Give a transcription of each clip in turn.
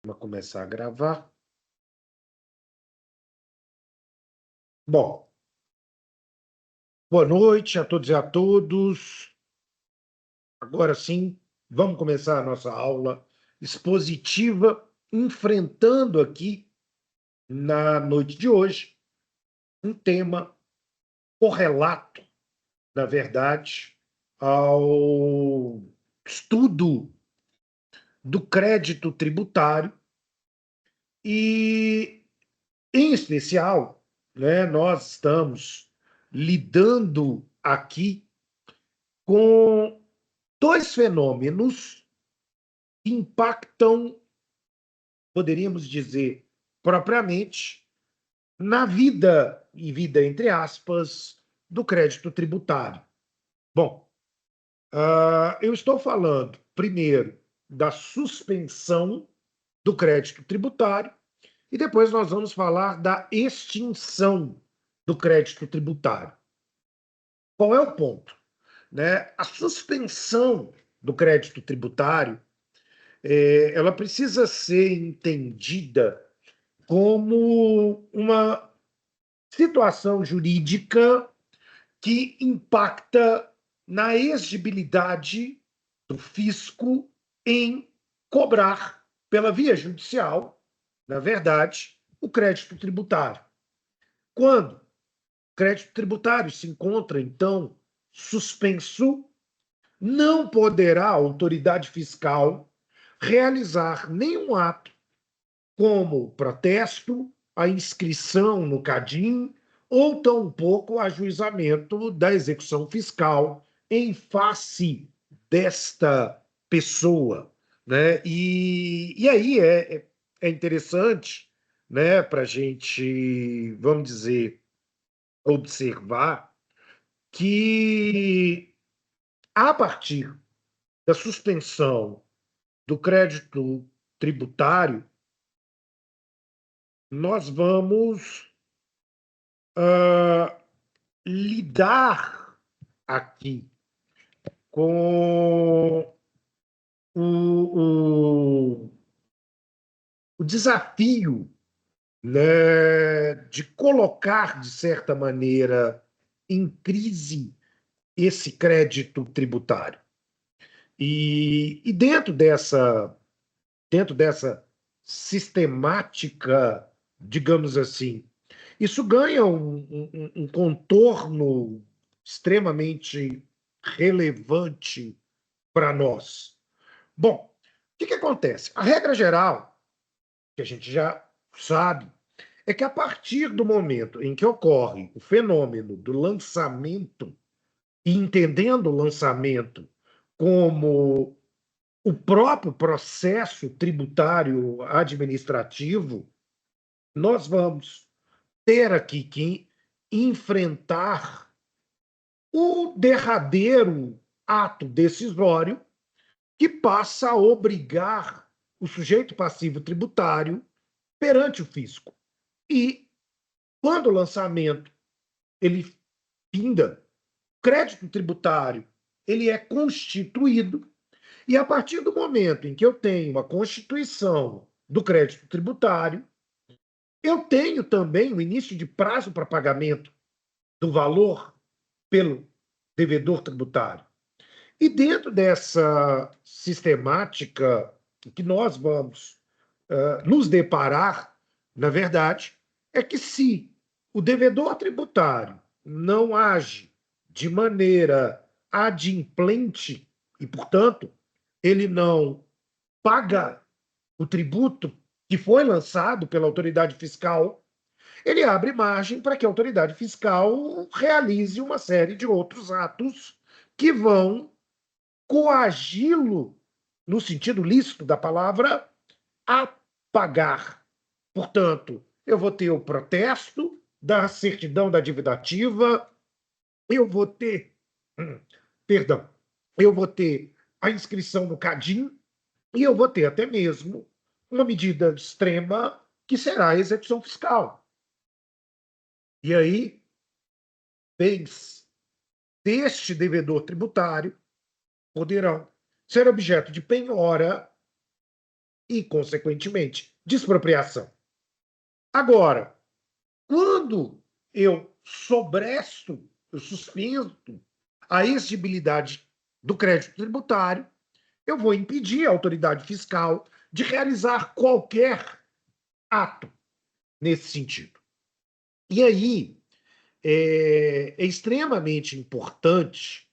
Vamos começar a gravar. Bom, boa noite a todos e a todos. Agora sim, vamos começar a nossa aula expositiva, enfrentando aqui, na noite de hoje, um tema correlato, na verdade, ao estudo do crédito tributário e, em especial, né, nós estamos lidando aqui com dois fenômenos que impactam, poderíamos dizer, propriamente, na vida, e vida entre aspas, do crédito tributário. Bom, eu estou falando, primeiro, da suspensão do crédito tributário, e depois nós vamos falar da extinção do crédito tributário. Qual é o ponto? Né? A suspensão do crédito tributário ela precisa ser entendida como uma situação jurídica que impacta na exigibilidade do fisco em cobrar, pela via judicial, na verdade, o crédito tributário. Quando o crédito tributário se encontra, então, suspenso, não poderá a autoridade fiscal realizar nenhum ato como protesto, a inscrição no CADIM ou tampouco o ajuizamento da execução fiscal em face desta pessoa. Né? E aí é interessante, né, para a gente, vamos dizer, observar que, a partir da suspensão do crédito tributário, nós vamos lidar aqui com o, o desafio, né, de colocar, de certa maneira, em crise esse crédito tributário. E dentro dessa sistemática, digamos assim, isso ganha um contorno extremamente relevante para nós. Bom, o que acontece? A regra geral, que a gente já sabe, é que a partir do momento em que ocorre o fenômeno do lançamento, e entendendo o lançamento como o próprio processo tributário administrativo, nós vamos ter aqui que enfrentar o derradeiro ato decisório que passa a obrigar o sujeito passivo tributário perante o fisco. E, quando o lançamento ele finda, o crédito tributário ele é constituído, e a partir do momento em que eu tenho a constituição do crédito tributário, eu tenho também o início de prazo para pagamento do valor pelo devedor tributário. E dentro dessa sistemática que nós vamos nos deparar, na verdade, é que, se o devedor tributário não age de maneira adimplente e, portanto, ele não paga o tributo que foi lançado pela autoridade fiscal, ele abre margem para que a autoridade fiscal realize uma série de outros atos que vão coagi-lo, no sentido lícito da palavra, a pagar. Portanto, eu vou ter o protesto da certidão da dívida ativa, eu vou ter, perdão, eu vou ter a inscrição no CADIM, e eu vou ter até mesmo uma medida extrema, que será a execução fiscal. E aí, bens deste devedor tributário poderão ser objeto de penhora e, consequentemente, de expropriação. Agora, quando eu sobresto, eu suspendo a exigibilidade do crédito tributário, eu vou impedir a autoridade fiscal de realizar qualquer ato nesse sentido. E aí é extremamente importante,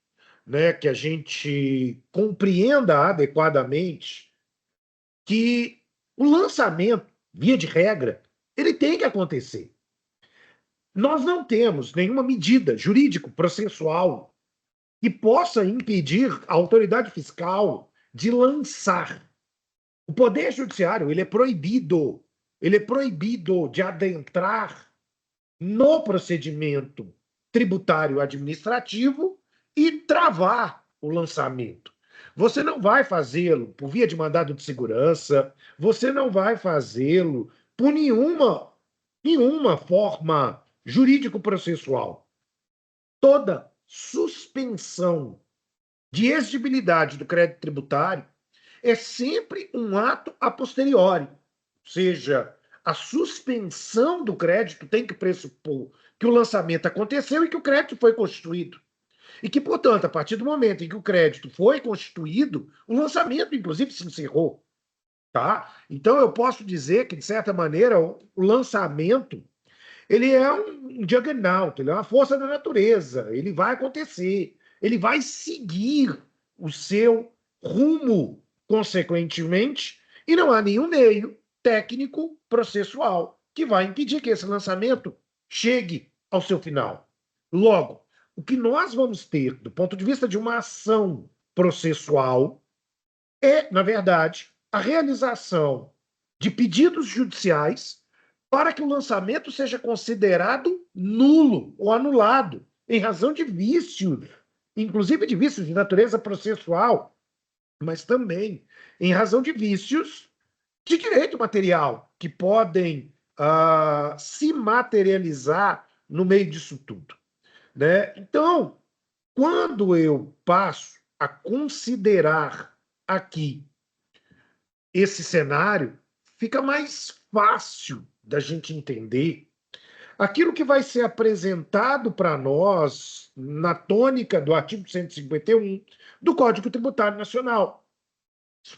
né, que a gente compreenda adequadamente que o lançamento, via de regra, ele tem que acontecer. Nós não temos nenhuma medida jurídico-processual que possa impedir a autoridade fiscal de lançar. O Poder Judiciário ele é proibido de adentrar no procedimento tributário administrativo e travar o lançamento. Você não vai fazê-lo por via de mandado de segurança, você não vai fazê-lo por nenhuma forma jurídico-processual. Toda suspensão de exigibilidade do crédito tributário é sempre um ato a posteriori, ou seja, a suspensão do crédito tem que pressupor que o lançamento aconteceu e que o crédito foi constituído. E que, portanto, a partir do momento em que o crédito foi constituído, o lançamento, inclusive, se encerrou. Tá? Então, eu posso dizer que, de certa maneira, o lançamento ele é um juggernaut, ele é uma força da natureza, ele vai acontecer, ele vai seguir o seu rumo, consequentemente, e não há nenhum meio técnico processual que vai impedir que esse lançamento chegue ao seu final. Logo, o que nós vamos ter, do ponto de vista de uma ação processual, é, na verdade, a realização de pedidos judiciais para que o lançamento seja considerado nulo ou anulado, em razão de vícios, inclusive de vícios de natureza processual, mas também em razão de vícios de direito material, que podem se materializar no meio disso tudo. Né? Então, quando eu passo a considerar aqui esse cenário, fica mais fácil da gente entender aquilo que vai ser apresentado para nós na tônica do artigo 151 do Código Tributário Nacional.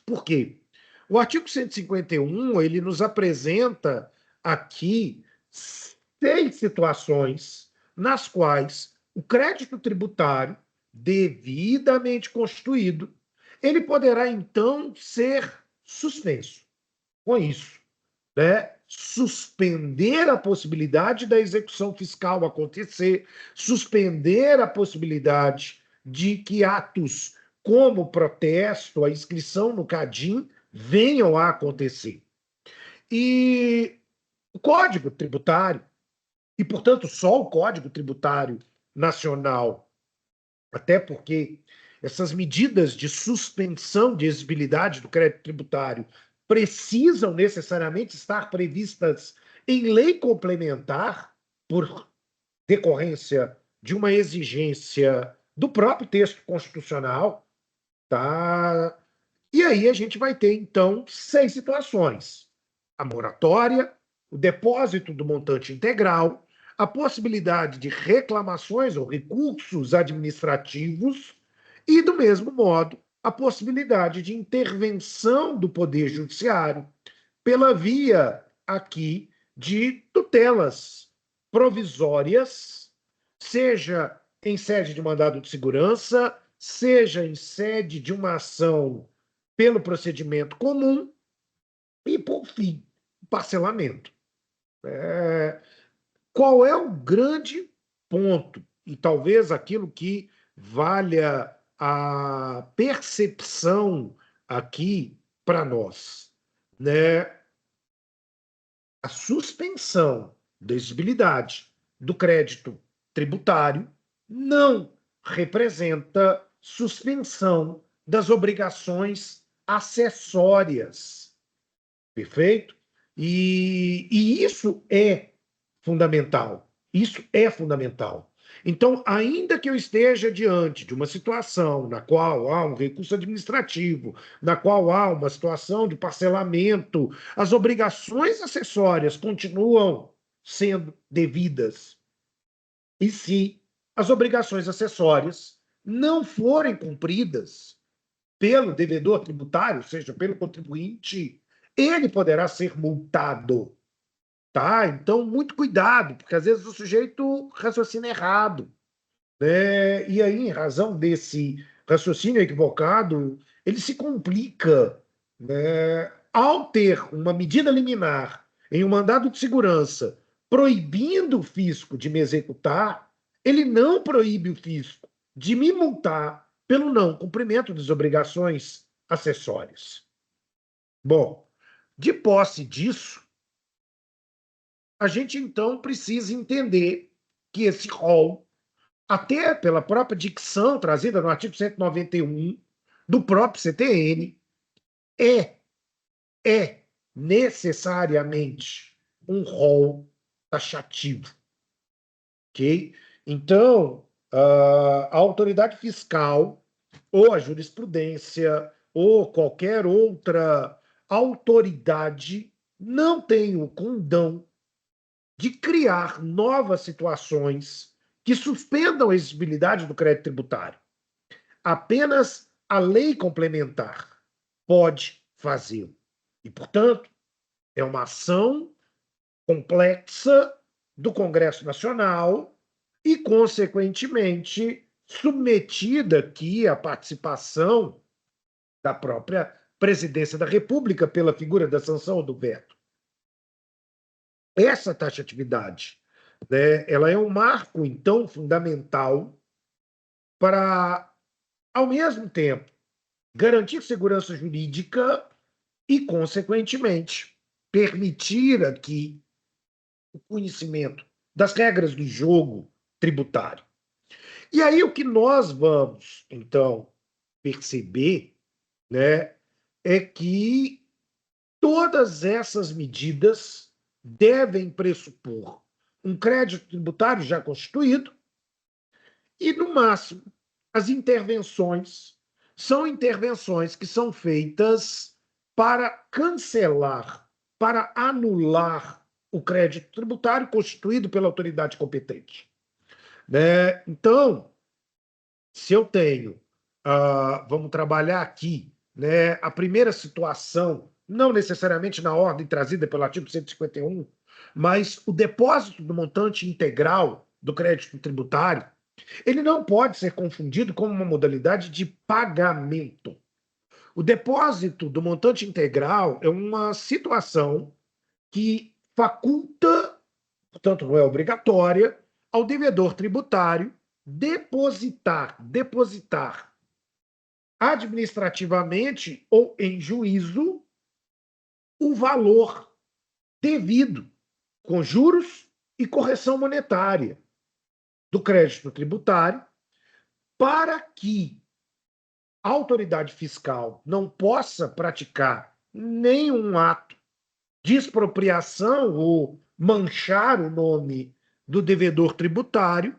Por quê? O artigo 151 ele nos apresenta aqui 6 situações nas quais o crédito tributário, devidamente constituído, ele poderá, então, ser suspenso. Com isso, né? Suspender a possibilidade da execução fiscal acontecer, suspender a possibilidade de que atos como protesto, a inscrição no CADIM, venham a acontecer. E o Código Tributário, e, portanto, só o Código Tributário Nacional, até porque essas medidas de suspensão de exigibilidade do crédito tributário precisam necessariamente estar previstas em lei complementar, por decorrência de uma exigência do próprio texto constitucional, tá? E aí a gente vai ter, então, 6 situações: a moratória, o depósito do montante integral, a possibilidade de reclamações ou recursos administrativos e, do mesmo modo, a possibilidade de intervenção do Poder Judiciário pela via aqui de tutelas provisórias, seja em sede de mandado de segurança, seja em sede de uma ação pelo procedimento comum e, por fim, parcelamento. Qual é o grande ponto? E talvez aquilo que valha a percepção aqui para nós, né? A suspensão da exigibilidade do crédito tributário não representa suspensão das obrigações acessórias. Perfeito? E isso é fundamental. Isso é fundamental. Então, ainda que eu esteja diante de uma situação na qual há um recurso administrativo, na qual há uma situação de parcelamento, as obrigações acessórias continuam sendo devidas. E se as obrigações acessórias não forem cumpridas pelo devedor tributário, ou seja, pelo contribuinte, ele poderá ser multado. Tá? Então, muito cuidado, porque às vezes o sujeito raciocina errado, né? E aí, em razão desse raciocínio equivocado, ele se complica, né? Ao ter uma medida liminar em um mandado de segurança proibindo o fisco de me executar, ele não proíbe o fisco de me multar pelo não cumprimento das obrigações acessórias. Bom, de posse disso, a gente então precisa entender que esse rol, até pela própria dicção trazida no artigo 191 do próprio CTN, é, é necessariamente um rol taxativo. Ok? Então, a autoridade fiscal, ou a jurisprudência, ou qualquer outra autoridade, não tem o condão de criar novas situações que suspendam a exigibilidade do crédito tributário. Apenas a lei complementar pode fazê-lo. E, portanto, é uma ação complexa do Congresso Nacional e, consequentemente, submetida aqui à participação da própria Presidência da República pela figura da sanção ou do veto. Essa taxatividade, né, ela é um marco, então, fundamental para, ao mesmo tempo, garantir segurança jurídica e, consequentemente, permitir aqui o conhecimento das regras do jogo tributário. E aí o que nós vamos, então, perceber, né, é que todas essas medidas devem pressupor um crédito tributário já constituído e, no máximo, as intervenções são intervenções que são feitas para cancelar, para anular o crédito tributário constituído pela autoridade competente. Né? Então, se eu tenho, vamos trabalhar aqui, né, a primeira situação, não necessariamente na ordem trazida pelo artigo 151, mas o depósito do montante integral do crédito tributário, ele não pode ser confundido com uma modalidade de pagamento. O depósito do montante integral é uma situação que faculta, portanto não é obrigatória, ao devedor tributário depositar administrativamente ou em juízo o valor devido, com juros e correção monetária do crédito tributário, para que a autoridade fiscal não possa praticar nenhum ato de expropriação ou manchar o nome do devedor tributário,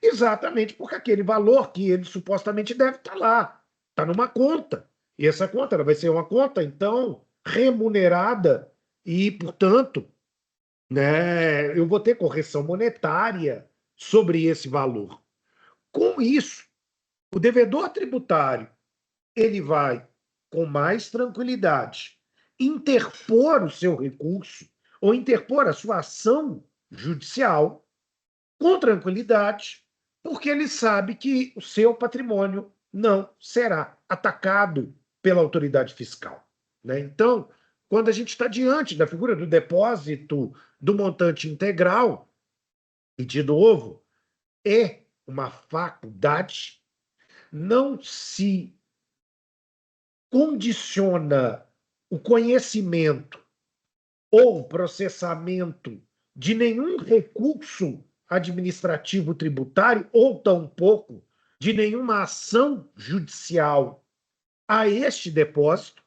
exatamente porque aquele valor que ele supostamente deve estar lá, está numa conta. E essa conta ela vai ser uma conta, então, remunerada e, portanto, né, eu vou ter correção monetária sobre esse valor. Com isso, o devedor tributário ele vai, com mais tranquilidade, interpor o seu recurso ou interpor a sua ação judicial com tranquilidade, porque ele sabe que o seu patrimônio não será atacado pela autoridade fiscal. Né? Então, quando a gente está diante da figura do depósito do montante integral, e, de novo, é uma faculdade, não se condiciona o conhecimento ou processamento de nenhum recurso administrativo tributário, ou tampouco de nenhuma ação judicial a este depósito,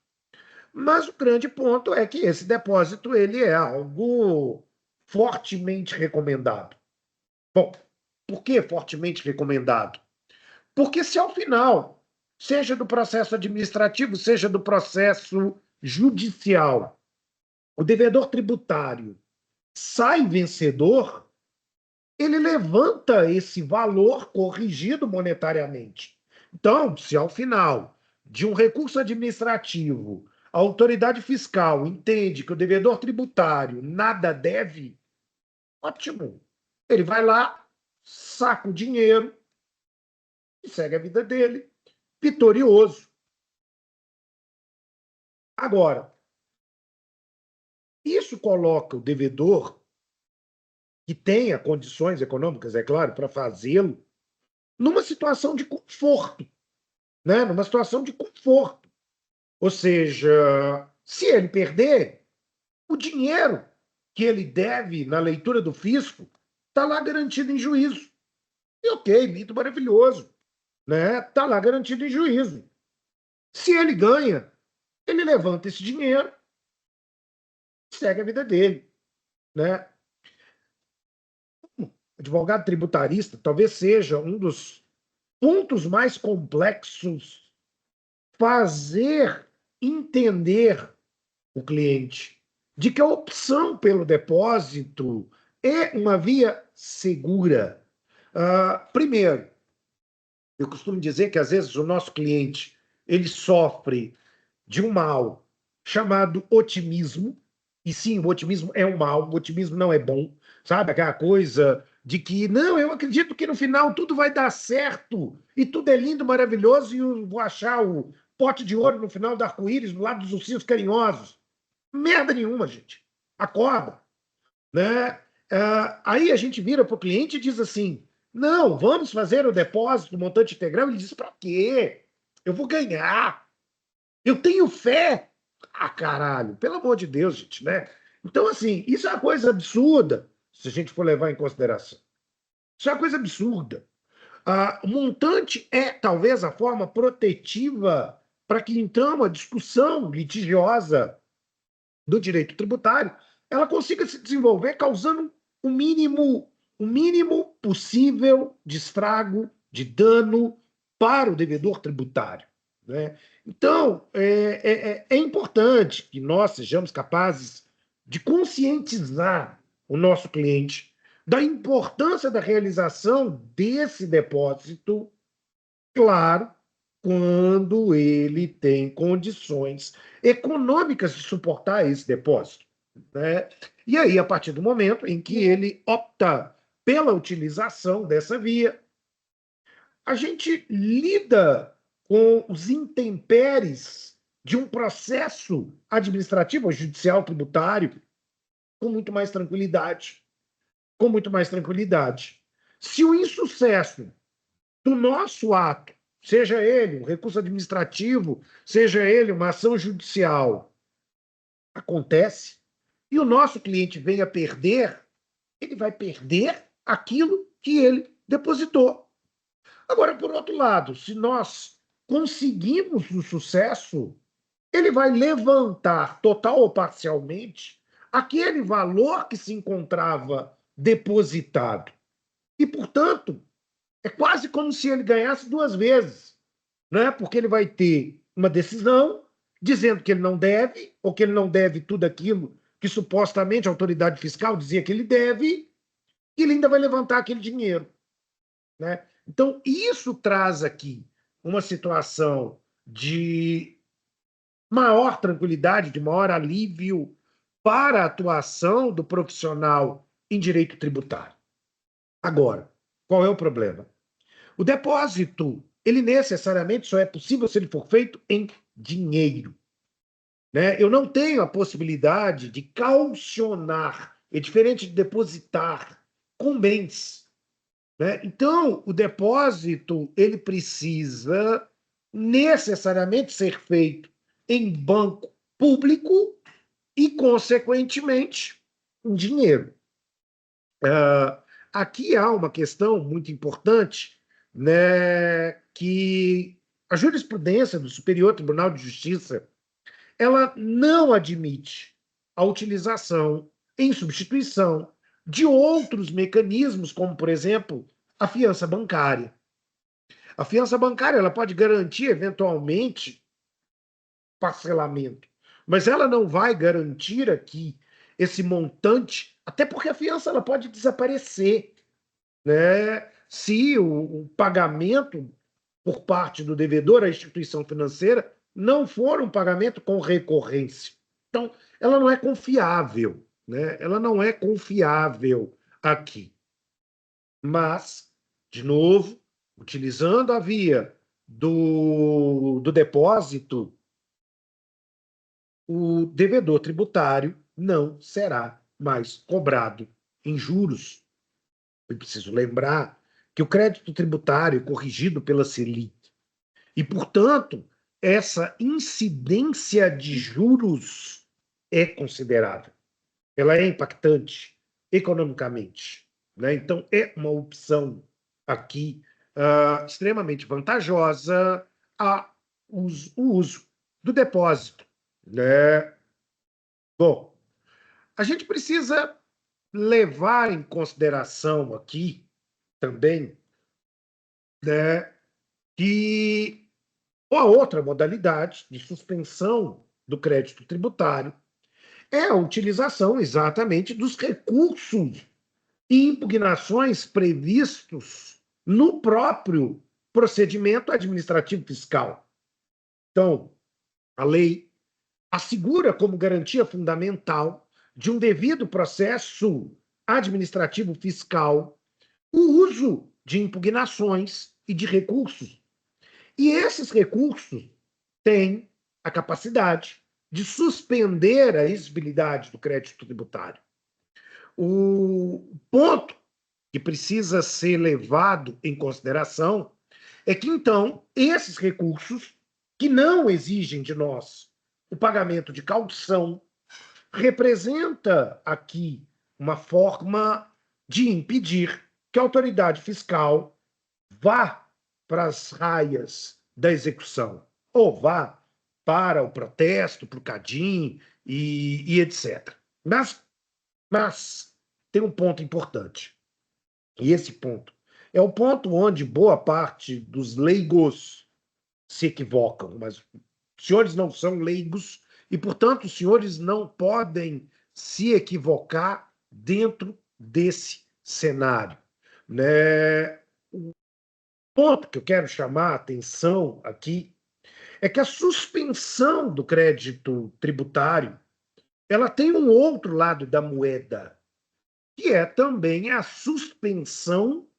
mas o grande ponto é que esse depósito ele é algo fortemente recomendado. Bom, Por que fortemente recomendado? Porque se ao final, seja do processo administrativo, seja do processo judicial, o devedor tributário sai vencedor, ele levanta esse valor corrigido monetariamente. Então, se ao final de um recurso administrativo a autoridade fiscal entende que o devedor tributário nada deve, ótimo. Ele vai lá, saca o dinheiro e segue a vida dele, vitorioso. Agora, isso coloca o devedor, que tenha condições econômicas, é claro, para fazê-lo, numa situação de conforto, né? Numa situação de conforto. Ou seja, se ele perder, o dinheiro que ele deve na leitura do fisco está lá garantido em juízo. E ok, lindo, maravilhoso. Né? Está lá garantido em juízo. Se ele ganha, ele levanta esse dinheiro e segue a vida dele. Né? Advogado tributarista talvez seja um dos pontos mais complexos, fazer entender o cliente de que a opção pelo depósito é uma via segura. Primeiro, eu costumo dizer que às vezes o nosso cliente ele sofre de um mal chamado otimismo. E sim, o otimismo é um mal, o otimismo não é bom, sabe? Aquela coisa de que, não, eu acredito que no final tudo vai dar certo, e tudo é lindo, maravilhoso, e eu vou achar o pote de ouro no final do arco-íris, do lado dos ursinhos carinhosos. Merda nenhuma, gente. Acorda, né? Aí a gente vira para o cliente e diz assim, não, vamos fazer o depósito, o montante integral. Ele diz, para quê? Eu vou ganhar. Eu tenho fé. Ah, caralho, pelo amor de Deus, gente, né? Então, assim, isso é uma coisa absurda, se a gente for levar em consideração. Isso é uma coisa absurda. O montante é, talvez, a forma protetiva para que, então, a discussão litigiosa do direito tributário ela consiga se desenvolver causando o mínimo possível de estrago, de dano para o devedor tributário. Né? Então, é importante que nós sejamos capazes de conscientizar o nosso cliente da importância da realização desse depósito, claro, quando ele tem condições econômicas de suportar esse depósito. Né? E aí, a partir do momento em que ele opta pela utilização dessa via, a gente lida com os intempéries de um processo administrativo ou judicial tributário com muito mais tranquilidade. Com muito mais tranquilidade. Se o insucesso do nosso ato, seja ele um recurso administrativo, seja ele uma ação judicial, acontece, e o nosso cliente vem a perder, ele vai perder aquilo que ele depositou. Agora, por outro lado, se nós conseguimos o sucesso, ele vai levantar, total ou parcialmente, aquele valor que se encontrava depositado. E, portanto, é quase como se ele ganhasse duas vezes, né? Porque ele vai ter uma decisão dizendo que ele não deve, ou que ele não deve tudo aquilo que supostamente a autoridade fiscal dizia que ele deve, e ele ainda vai levantar aquele dinheiro. Né? Então, isso traz aqui uma situação de maior tranquilidade, de maior alívio para a atuação do profissional em direito tributário. Agora, qual é o problema? O depósito, ele necessariamente só é possível se ele for feito em dinheiro. Né? Eu não tenho a possibilidade de caucionar, é diferente de depositar com bens. Né? Então, o depósito ele precisa necessariamente ser feito em banco público e, consequentemente, em dinheiro. Aqui há uma questão muito importante, né, que a jurisprudência do Superior Tribunal de Justiça ela não admite a utilização em substituição de outros mecanismos, como, por exemplo, a fiança bancária. A fiança bancária ela pode garantir, eventualmente, parcelamento, mas ela não vai garantir aqui esse montante, até porque a fiança ela pode desaparecer, né? Se o pagamento por parte do devedor à instituição financeira não for um pagamento com recorrência. Então, ela não é confiável, né? Ela não é confiável aqui. Mas, de novo, utilizando a via do depósito, o devedor tributário não será mais cobrado em juros. Eu preciso lembrar que o crédito tributário é corrigido pela Selic e, portanto, essa incidência de juros é considerável. Ela é impactante economicamente, né? Então, é uma opção aqui extremamente vantajosa o uso do depósito, né? Bom, a gente precisa levar em consideração aqui também, né, que a outra modalidade de suspensão do crédito tributário é a utilização exatamente dos recursos e impugnações previstos no próprio procedimento administrativo fiscal. Então, a lei assegura como garantia fundamental de um devido processo administrativo fiscal o uso de impugnações e de recursos. E esses recursos têm a capacidade de suspender a exigibilidade do crédito tributário. O ponto que precisa ser levado em consideração é que, então, esses recursos, que não exigem de nós o pagamento de caução, representa aqui uma forma de impedir que a autoridade fiscal vá para as raias da execução, ou vá para o protesto, para o CADIM e etc. Mas tem um ponto importante, e esse ponto é o ponto onde boa parte dos leigos se equivocam, mas os senhores não são leigos e, portanto, os senhores não podem se equivocar dentro desse cenário, né? O ponto que eu quero chamar a atenção aqui é que a suspensão do crédito tributário ela tem um outro lado da moeda, que é também a suspensão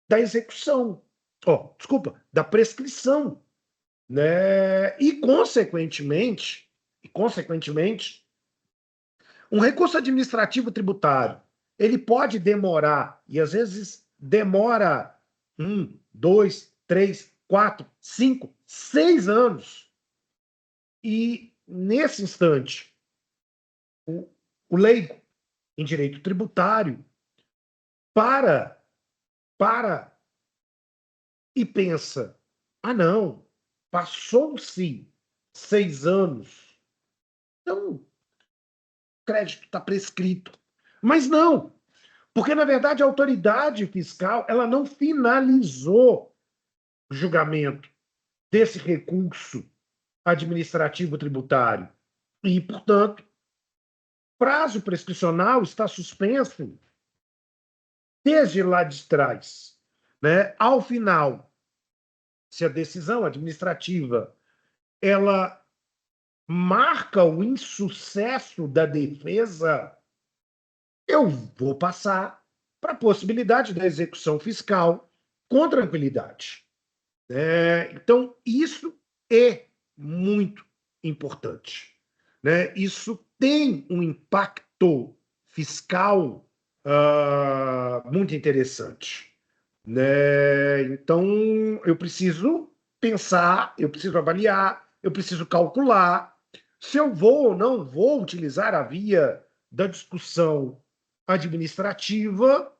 da execução, desculpa, da prescrição, né? E consequentemente, um recurso administrativo tributário, ele pode demorar, e às vezes demora 1, 2, 3, 4, 5, 6 anos. E, nesse instante, o leigo em direito tributário para, para e pensa: ah, não, passou-se 6 anos, então o crédito está prescrito. Mas não, porque, na verdade, a autoridade fiscal ela não finalizou o julgamento desse recurso administrativo tributário. E, portanto, prazo prescricional está suspenso desde lá de trás, né? Ao final, se a decisão administrativa ela marca o insucesso da defesa, eu vou passar para a possibilidade da execução fiscal com tranquilidade. Então, isso é muito importante, né? Isso tem um impacto fiscal muito interessante, né? Então, eu preciso pensar, eu preciso avaliar, eu preciso calcular se eu vou ou não vou utilizar a via da discussão administrativa,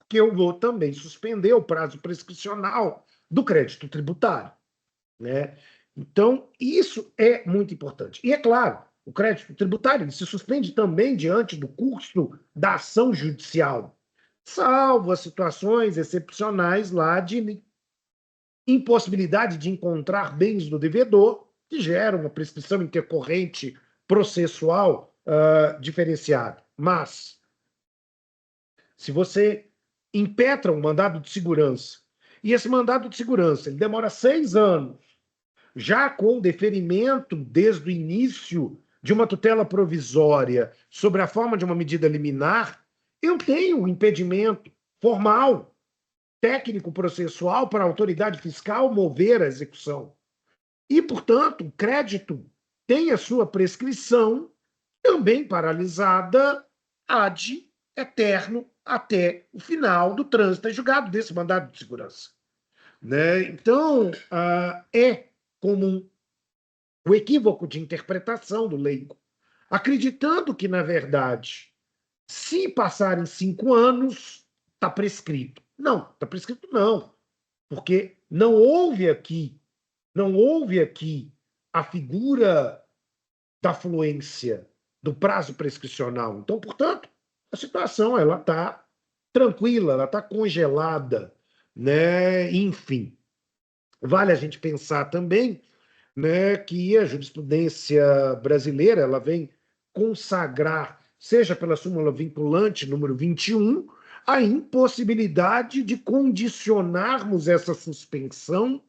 que eu vou também suspender o prazo prescricional do crédito tributário, né? Então, isso é muito importante. E, é claro, o crédito tributário se suspende também diante do curso da ação judicial. salvo as situações excepcionais lá de impossibilidade de encontrar bens do devedor, que geram uma prescrição intercorrente processual diferenciada. Mas, se você impetra um mandado de segurança, e esse mandado de segurança ele demora 6 anos, já com deferimento desde o início de uma tutela provisória sobre a forma de uma medida liminar, eu tenho um impedimento formal, técnico processual para a autoridade fiscal mover a execução. E, portanto, o crédito tem a sua prescrição também paralisada ad eterno até o final do trânsito julgado desse mandado de segurança. Né? Então, é comum o equívoco de interpretação do leigo, acreditando que, na verdade, se passarem 5 anos, está prescrito. Não, está prescrito não, porque não houve aqui a figura da fluência do prazo prescricional. Então, portanto, a situação ela está tranquila, ela está congelada, né? Enfim, vale a gente pensar também, né, que a jurisprudência brasileira ela vem consagrar, seja pela súmula vinculante número 21, a impossibilidade de condicionarmos essa suspensão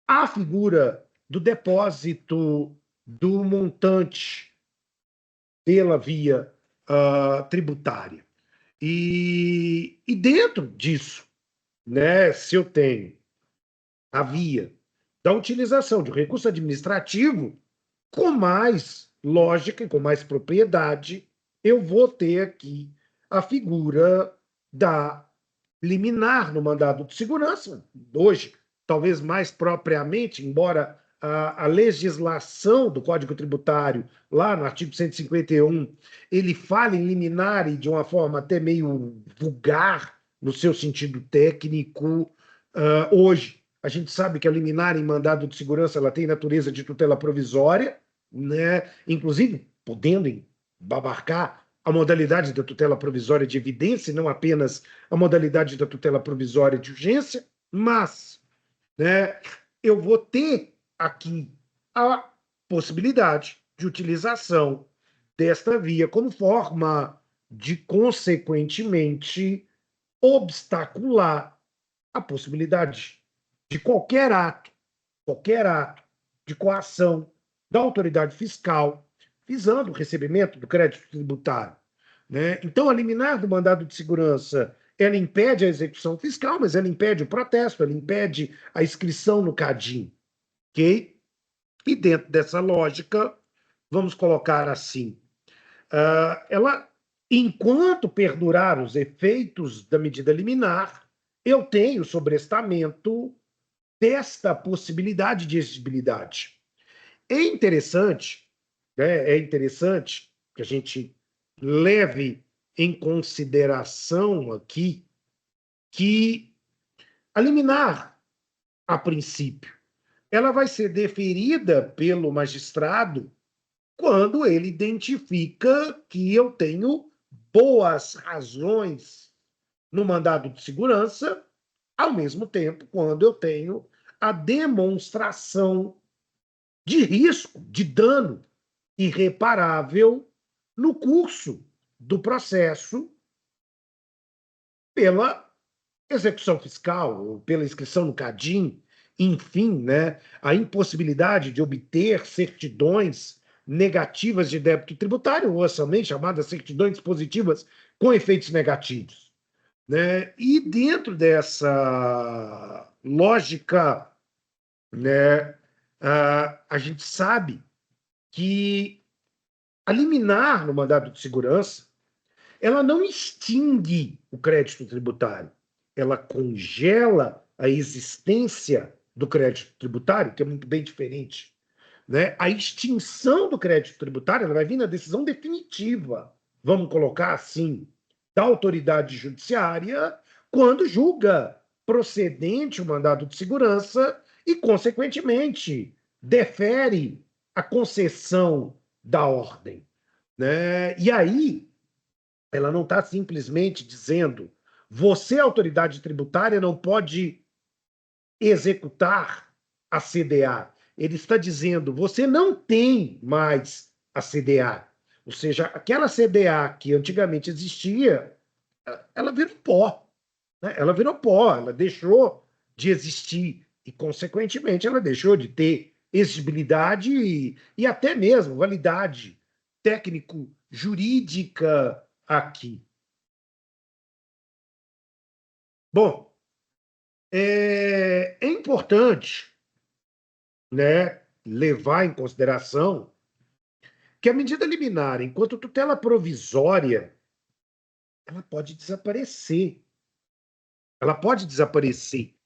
à figura do depósito do montante pela via tributária. E dentro disso, né, se eu tenho a via da utilização de um recurso administrativo, com mais lógica e com mais propriedade, eu vou ter aqui a figura da liminar no mandado de segurança. Hoje, talvez mais propriamente, embora a legislação do Código Tributário, lá no artigo 151, ele fale em liminar e de uma forma até meio vulgar, no seu sentido técnico, hoje a gente sabe que a liminar em mandado de segurança ela tem natureza de tutela provisória, né? Inclusive podendo abarcar a modalidade da tutela provisória de evidência, não apenas a modalidade da tutela provisória de urgência, mas, né, eu vou ter aqui a possibilidade de utilização desta via como forma de, consequentemente, obstacular a possibilidade de qualquer ato de coação da autoridade fiscal visando o recebimento do crédito tributário. Né? Então, a liminar do mandado de segurança ela impede a execução fiscal, mas ela impede o protesto, ela impede a inscrição no CADIM. Okay? E dentro dessa lógica, vamos colocar assim, ela, enquanto perdurar os efeitos da medida liminar, eu tenho sobrestamento desta possibilidade de exigibilidade. É interessante que a gente leve em consideração aqui que a liminar, a princípio, ela vai ser deferida pelo magistrado quando ele identifica que eu tenho boas razões no mandado de segurança, ao mesmo tempo quando eu tenho a demonstração de risco, de dano irreparável no curso do processo pela execução fiscal, ou pela inscrição no CADIM, enfim, né, a impossibilidade de obter certidões negativas de débito tributário, ou também chamadas certidões positivas com efeitos negativos. Né? E dentro dessa lógica, né, a gente sabe que a liminar no mandado de segurança ela não extingue o crédito tributário, ela congela a existência do crédito tributário, que é muito bem diferente. Né? A extinção do crédito tributário ela vai vir na decisão definitiva, vamos colocar assim, da autoridade judiciária, quando julga procedente o mandado de segurança e, consequentemente, defere a concessão da ordem. Né? E aí, ela não está simplesmente dizendo Você, autoridade tributária, não pode executar a CDA. Ele está dizendo, você não tem mais a CDA. Ou seja, aquela CDA que antigamente existia, ela virou pó. Né? Ela virou pó, ela deixou de existir e, consequentemente, ela deixou de ter exigibilidade e até mesmo validade técnico-jurídica aqui. Bom, é importante, né, levar em consideração que a medida liminar, enquanto tutela provisória, ela pode desaparecer. Ela pode desaparecer.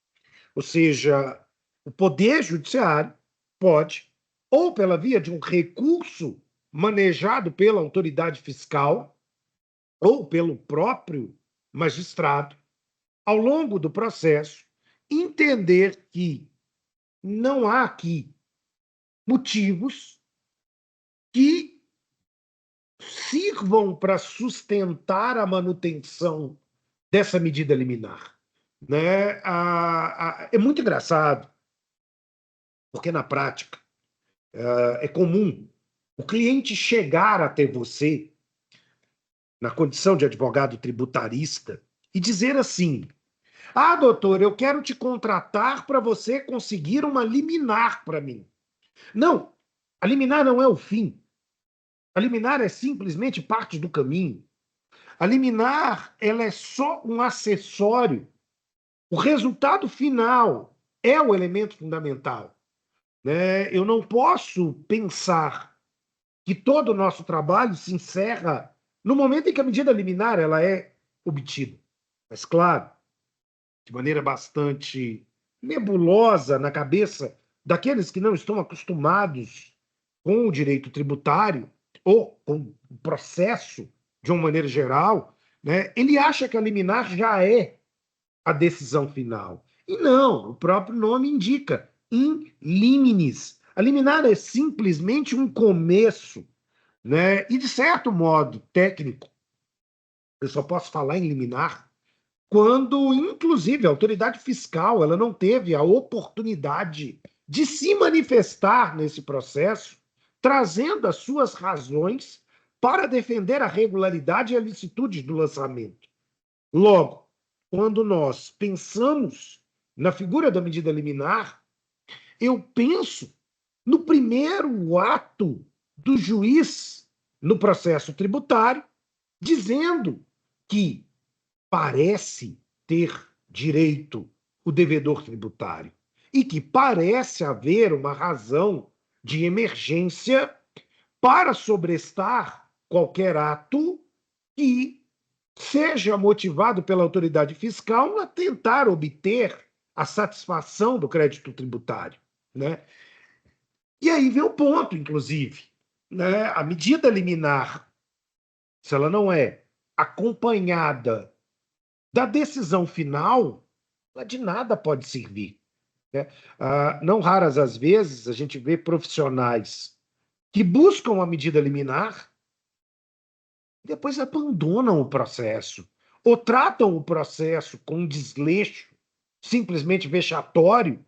Ou seja, o Poder Judiciário pode, ou pela via de um recurso manejado pela autoridade fiscal, ou pelo próprio magistrado, ao longo do processo, entender que não há aqui motivos que sirvam para sustentar a manutenção dessa medida liminar. Né? É muito engraçado, porque na prática é comum o cliente chegar até você, na condição de advogado tributarista, e dizer assim: ah, doutor, eu quero te contratar para você conseguir uma liminar para mim. Não, a liminar não é o fim. A liminar é simplesmente parte do caminho. A liminar, ela é só um acessório. O resultado final é o elemento fundamental. Né? Eu não posso pensar que todo o nosso trabalho se encerra no momento em que a medida liminar ela é obtida. Mas, claro, de maneira bastante nebulosa na cabeça daqueles que não estão acostumados com o direito tributário ou com o processo de uma maneira geral, né? Ele acha que a liminar já é a decisão final. E não, o próprio nome indica, in liminis. A liminar é simplesmente um começo, né? E, de certo modo técnico, eu só posso falar em liminar quando, inclusive, a autoridade fiscal ela não teve a oportunidade de se manifestar nesse processo, trazendo as suas razões para defender a regularidade e a licitude do lançamento. Logo, quando nós pensamos na figura da medida liminar, eu penso no primeiro ato do juiz no processo tributário, dizendo que parece ter direito o devedor tributário e que parece haver uma razão de emergência para sobrestar qualquer ato que seja motivado pela autoridade fiscal a tentar obter a satisfação do crédito tributário. Né? E aí vem o ponto, inclusive. Né? A medida liminar, se ela não é acompanhada da decisão final, ela de nada pode servir. Né? Não raras as vezes a gente vê profissionais que buscam a medida liminar e depois abandonam o processo, ou tratam o processo com um desleixo simplesmente vexatório,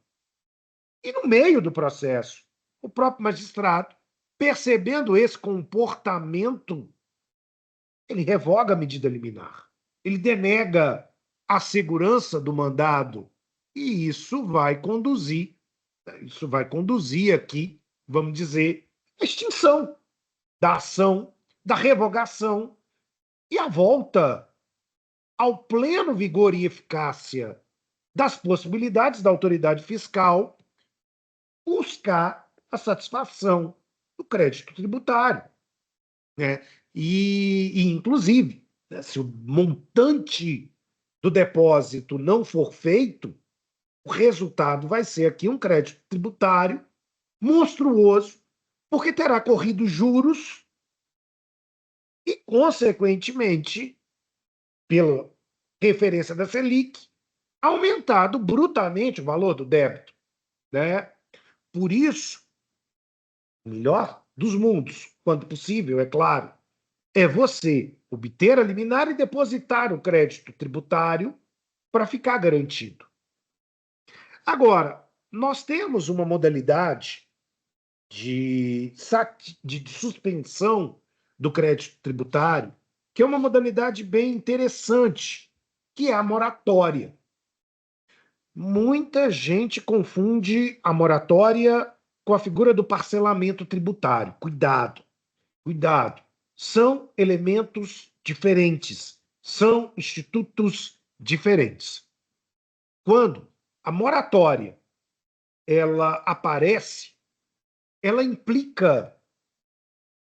e no meio do processo, o próprio magistrado, percebendo esse comportamento, ele revoga a medida liminar, ele denega a segurança do mandado, e isso vai conduzir aqui, vamos dizer, a extinção da ação, da revogação e a volta ao pleno vigor e eficácia das possibilidades da autoridade fiscal buscar a satisfação do crédito tributário. Né? Inclusive, né, se o montante do depósito não for feito, o resultado vai ser aqui um crédito tributário monstruoso, porque terá corrido juros e, consequentemente, pela referência da Selic, aumentado brutalmente o valor do débito. Né? Por isso, o melhor dos mundos, quando possível, é claro, é você obter a liminar e depositar o crédito tributário para ficar garantido. Agora, nós temos uma modalidade de suspensão do crédito tributário, que é uma modalidade bem interessante, que é a moratória. Muita gente confunde a moratória com a figura do parcelamento tributário. Cuidado, cuidado. São elementos diferentes, são institutos diferentes. Quando a moratória ela aparece, ela implica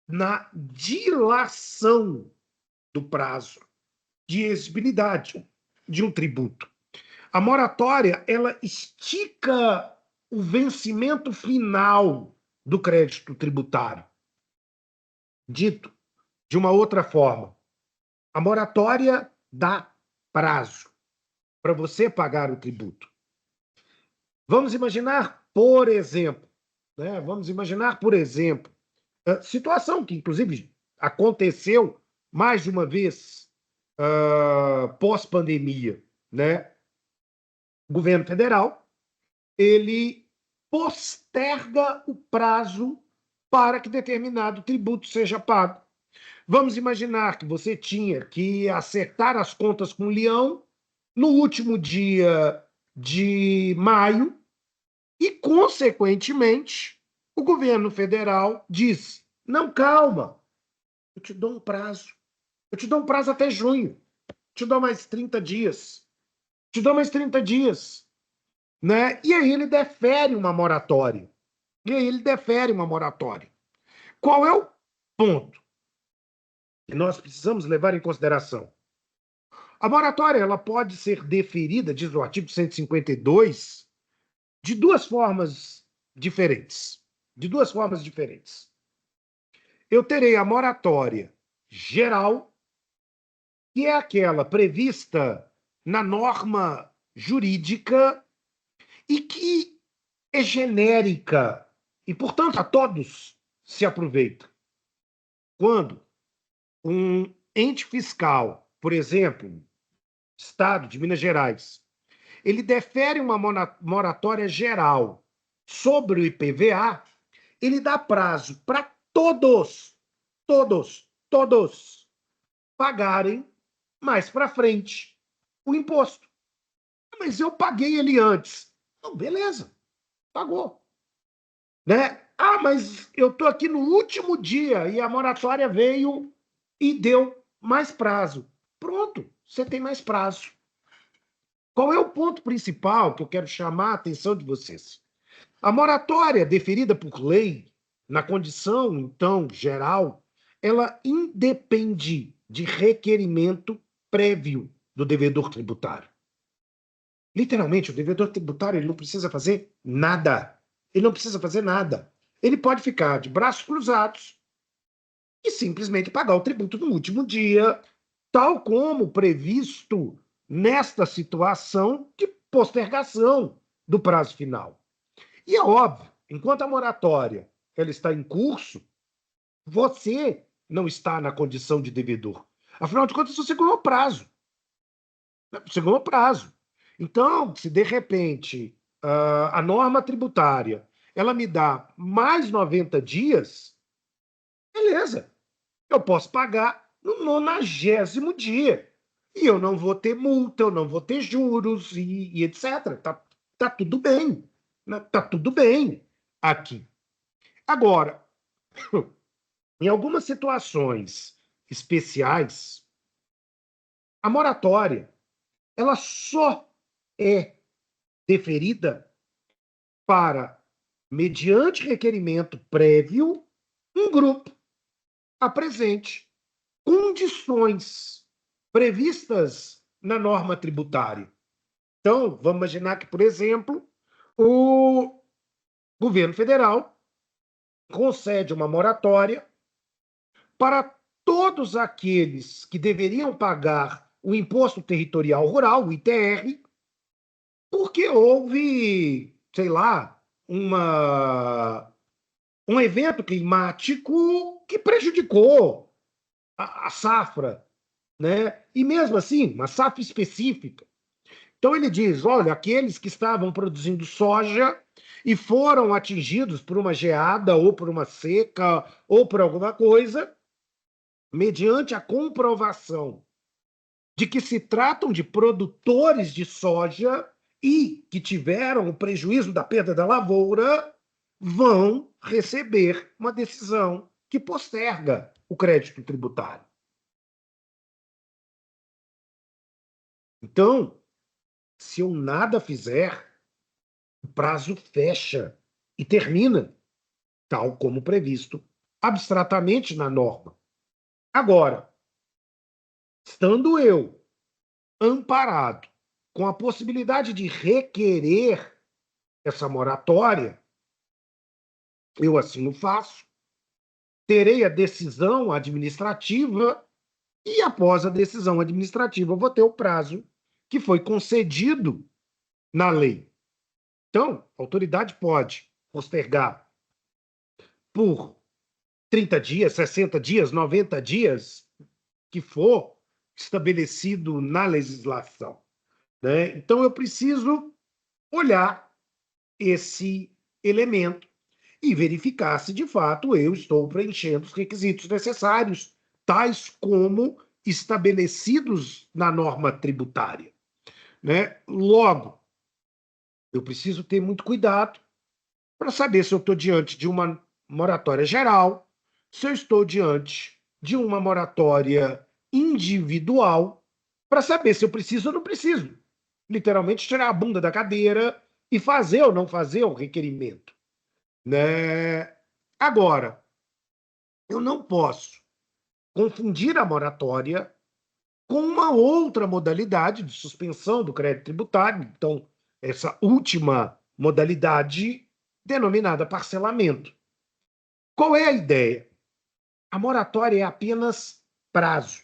na dilação do prazo de exigibilidade de um tributo. A moratória, ela estica o vencimento final do crédito tributário. Dito de uma outra forma, a moratória dá prazo para você pagar o tributo. Vamos imaginar, por exemplo, situação que, inclusive, aconteceu mais de uma vez pós-pandemia, né? O governo federal, ele posterga o prazo para que determinado tributo seja pago. Vamos imaginar que você tinha que acertar as contas com o Leão no último dia de maio e, consequentemente, o governo federal disse: não, calma, eu te dou um prazo. Eu te dou um prazo até junho. Te dou mais 30 dias. Te dou mais 30 dias. Né? E aí ele defere uma moratória. Qual é o ponto que nós precisamos levar em consideração? A moratória ela pode ser deferida, diz o artigo 152, de duas formas diferentes. Eu terei a moratória geral, que é aquela prevista na norma jurídica e que é genérica e, portanto, a todos se aproveita. Quando um ente fiscal, por exemplo, Estado de Minas Gerais, ele defere uma moratória geral sobre o IPVA, ele dá prazo para todos pagarem mais para frente o imposto. Mas eu paguei ele antes. Não, beleza, pagou. Né? Ah, mas eu estou aqui no último dia e a moratória veio e deu mais prazo. Pronto, você tem mais prazo. Qual é o ponto principal que eu quero chamar a atenção de vocês? A moratória deferida por lei, na condição, então, geral, ela independe de requerimento prévio do devedor tributário. Literalmente, o devedor tributário ele não precisa fazer nada. Ele não precisa fazer nada. Ele pode ficar de braços cruzados e simplesmente pagar o tributo no último dia, tal como previsto nesta situação de postergação do prazo final. E é óbvio, enquanto a moratória ela está em curso, você não está na condição de devedor. Afinal de contas, você ganhou prazo. Você ganhou prazo. Então, se de repente a norma tributária ela me dá mais 90 dias, beleza. Eu posso pagar no 90º dia. E eu não vou ter multa, eu não vou ter juros e etc. Tá tudo bem. Né? Tá tudo bem aqui. Agora, em algumas situações especiais, a moratória ela só é deferida para, mediante requerimento prévio, um grupo apresente condições previstas na norma tributária. Então, vamos imaginar que, por exemplo, o governo federal concede uma moratória para todos aqueles que deveriam pagar o Imposto Territorial Rural, o ITR, porque houve, sei lá, um evento climático que prejudicou a safra, né? E mesmo assim, uma safra específica. Então ele diz, olha, aqueles que estavam produzindo soja e foram atingidos por uma geada ou por uma seca ou por alguma coisa, mediante a comprovação de que se tratam de produtores de soja e que tiveram o prejuízo da perda da lavoura, vão receber uma decisão que posterga o crédito tributário. Então, se eu nada fizer, o prazo fecha e termina, tal como previsto abstratamente na norma. Agora, estando eu amparado com a possibilidade de requerer essa moratória, eu assim o faço, terei a decisão administrativa e, após a decisão administrativa, eu vou ter o prazo que foi concedido na lei. Então, a autoridade pode postergar por 30 dias, 60 dias, 90 dias, que for estabelecido na legislação, né? Então, eu preciso olhar esse elemento e verificar se, de fato, eu estou preenchendo os requisitos necessários, tais como estabelecidos na norma tributária, né? Logo, eu preciso ter muito cuidado para saber se eu estou diante de uma moratória geral, se eu estou diante de uma moratória individual, para saber se eu preciso ou não preciso. Literalmente tirar a bunda da cadeira e fazer ou não fazer o requerimento, né? Agora, eu não posso confundir a moratória com uma outra modalidade de suspensão do crédito tributário. Então, essa última modalidade, denominada parcelamento. Qual é a ideia? A moratória é apenas prazo,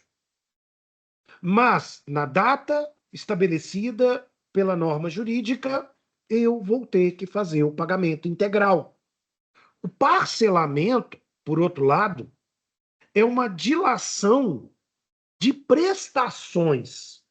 mas na data estabelecida pela norma jurídica, eu vou ter que fazer o pagamento integral. O parcelamento, por outro lado, é uma dilação de prestações.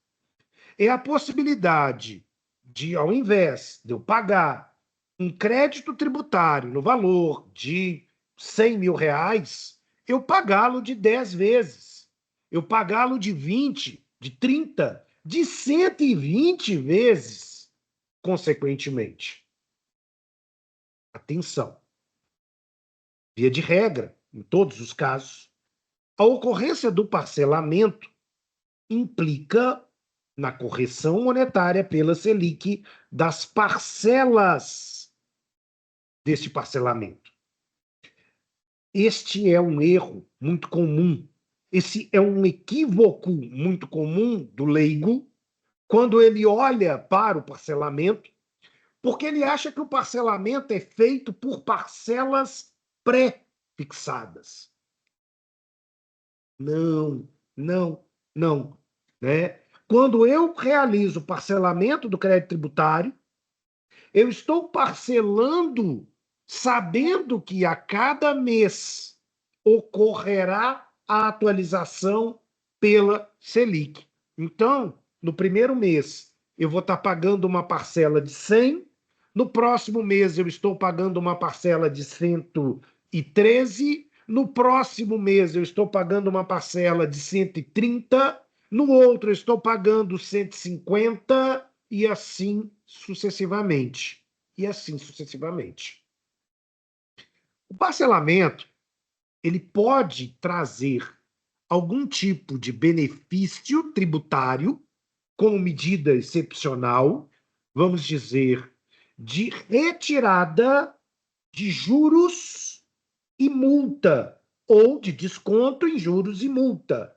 É a possibilidade de, ao invés de eu pagar um crédito tributário no valor de R$ 100.000, eu pagá-lo de 10 vezes, eu pagá-lo de 20, de 30, de 120 vezes, consequentemente. Atenção, via de regra, em todos os casos, a ocorrência do parcelamento implica na correção monetária pela Selic das parcelas deste parcelamento. Este é um erro muito comum. Esse é um equívoco muito comum do leigo quando ele olha para o parcelamento, porque ele acha que o parcelamento é feito por parcelas pré-fixadas. Não, não, não, né? Quando eu realizo o parcelamento do crédito tributário, eu estou parcelando sabendo que a cada mês ocorrerá a atualização pela Selic. Então, no primeiro mês, eu vou estar pagando uma parcela de 100, no próximo mês eu estou pagando uma parcela de 113, no próximo mês eu estou pagando uma parcela de 130, no outro eu estou pagando 150 e assim sucessivamente. E assim sucessivamente. O parcelamento, ele pode trazer algum tipo de benefício tributário como medida excepcional, vamos dizer, de retirada de juros e multa, ou de desconto em juros e multa.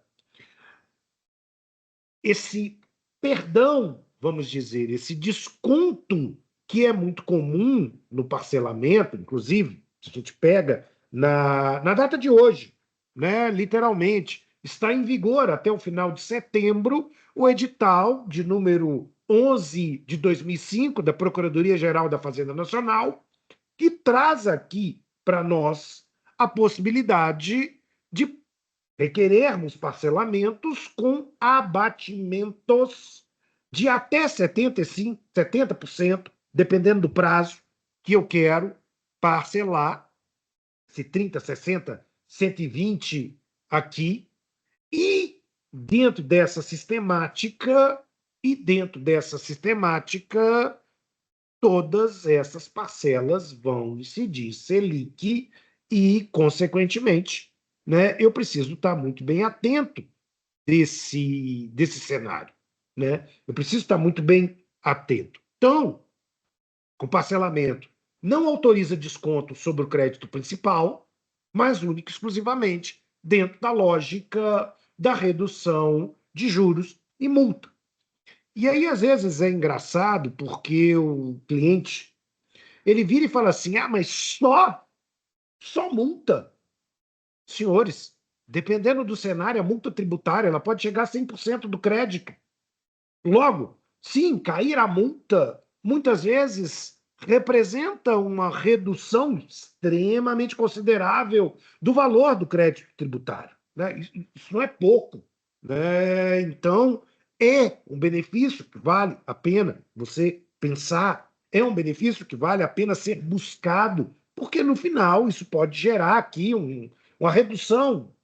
Esse perdão, vamos dizer, esse desconto que é muito comum no parcelamento, inclusive, se a gente pega na data de hoje, né, literalmente, está em vigor até o final de setembro o edital de número 11 de 2005 da Procuradoria-Geral da Fazenda Nacional, que traz aqui para nós a possibilidade de requerermos parcelamentos com abatimentos de até 75, 70%, dependendo do prazo que eu quero parcelar, se 30, 60, 120 aqui, e dentro dessa sistemática, todas essas parcelas vão incidir Selic e, consequentemente, né, eu preciso estar muito bem atento desse cenário. Né? Eu preciso estar muito bem atento. Então, com parcelamento, não autoriza desconto sobre o crédito principal, mas única e exclusivamente dentro da lógica da redução de juros e multa. E aí, às vezes, é engraçado porque o cliente ele vira e fala assim: ah, mas só multa. Senhores, dependendo do cenário, a multa tributária ela pode chegar a 100% do crédito. Logo, sim, cair a multa muitas vezes representa uma redução extremamente considerável do valor do crédito tributário. Né? Isso não é pouco. Né? Então, é um benefício que vale a pena você pensar, é um benefício que vale a pena ser buscado, porque no final isso pode gerar aqui uma redução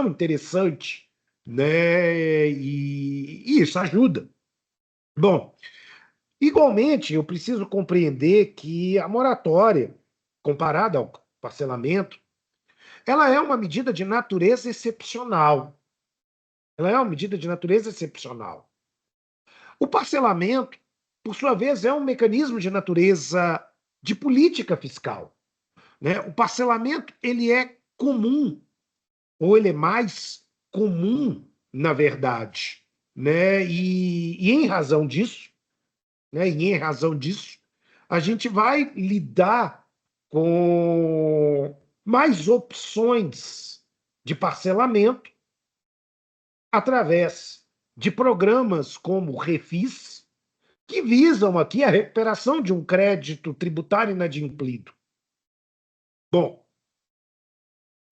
interessante, né? E isso ajuda. Bom, igualmente, eu preciso compreender que a moratória, comparada ao parcelamento, ela é uma medida de natureza excepcional. Ela é uma medida de natureza excepcional. O parcelamento, por sua vez, é um mecanismo de natureza de política fiscal. Né? O parcelamento ele é comum, ou ele é mais comum, na verdade. Né? E em razão disso, e em razão disso, a gente vai lidar com mais opções de parcelamento através de programas como o Refis, que visam aqui a recuperação de um crédito tributário inadimplido. Bom,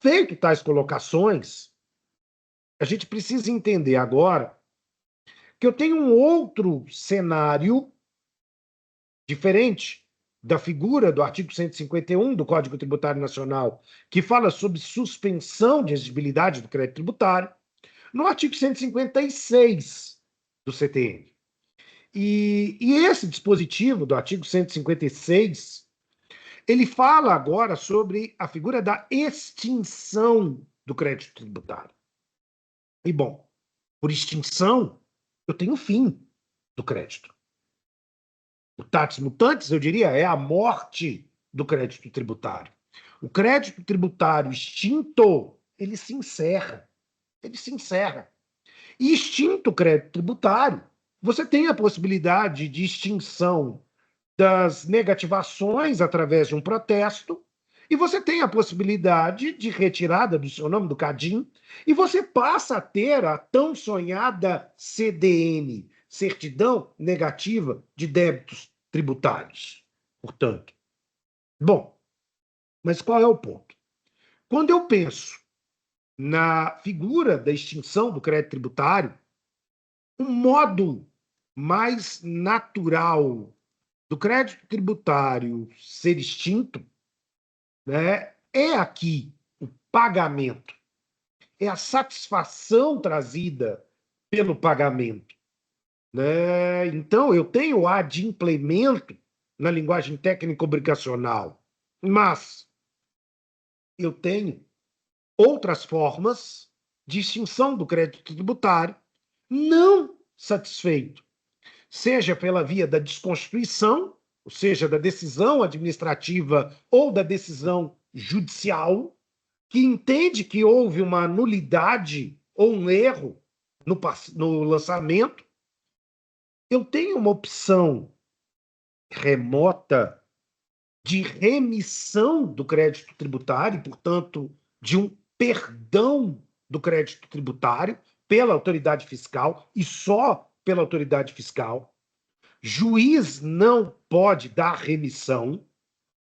feito tais colocações, a gente precisa entender agora que eu tenho um outro cenário diferente da figura do artigo 151 do Código Tributário Nacional, que fala sobre suspensão de exigibilidade do crédito tributário, no artigo 156 do CTN. E esse dispositivo do artigo 156, ele fala agora sobre a figura da extinção do crédito tributário. E, bom, por extinção, eu tenho fim do crédito. Mutatis mutandis, eu diria, é a morte do crédito tributário. O crédito tributário extinto, ele se encerra. Ele se encerra. E extinto o crédito tributário, você tem a possibilidade de extinção das negativações através de um protesto, e você tem a possibilidade de retirada do seu nome do CADIM, e você passa a ter a tão sonhada CDN, Certidão Negativa de Débitos Tributários. Portanto, bom, mas qual é o ponto? Quando eu penso na figura da extinção do crédito tributário, um modo mais natural do crédito tributário ser extinto, né, é aqui o pagamento, é a satisfação trazida pelo pagamento. Né? Então, eu tenho o adimplemento na linguagem técnico-obrigacional, mas eu tenho outras formas de extinção do crédito tributário não satisfeito, seja pela via da desconstituição, ou seja, da decisão administrativa ou da decisão judicial, que entende que houve uma nulidade ou um erro no lançamento. Eu tenho uma opção remota de remissão do crédito tributário, portanto, de um perdão do crédito tributário pela autoridade fiscal e só pela autoridade fiscal. Juiz não pode dar remissão,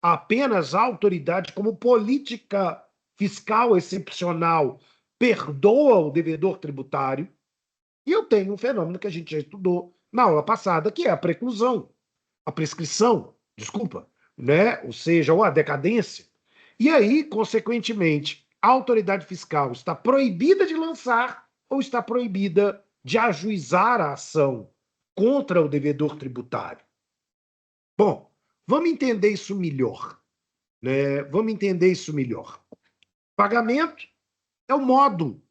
apenas a autoridade, como política fiscal excepcional, perdoa o devedor tributário, e eu tenho um fenômeno que a gente já estudou na aula passada, que é a preclusão, a prescrição, desculpa, né? Ou seja, ou a decadência. E aí, consequentemente, a autoridade fiscal está proibida de lançar ou está proibida de ajuizar a ação contra o devedor tributário. Bom, vamos entender isso melhor, né? Vamos entender isso melhor. Pagamento é o modo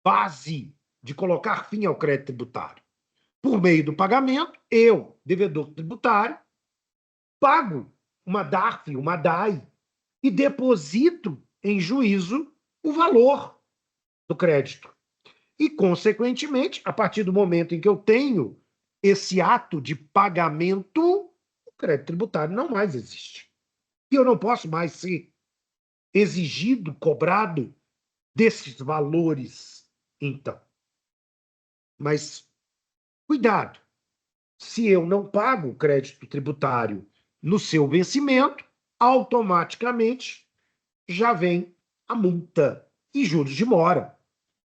base de colocar fim ao crédito tributário. Por meio do pagamento, eu, devedor tributário, pago uma DARF, uma DAI, e deposito em juízo o valor do crédito. E, consequentemente, a partir do momento em que eu tenho esse ato de pagamento, o crédito tributário não mais existe. E eu não posso mais ser exigido, cobrado desses valores, então. Mas, cuidado, se eu não pago o crédito tributário no seu vencimento, automaticamente já vem a multa e juros de mora,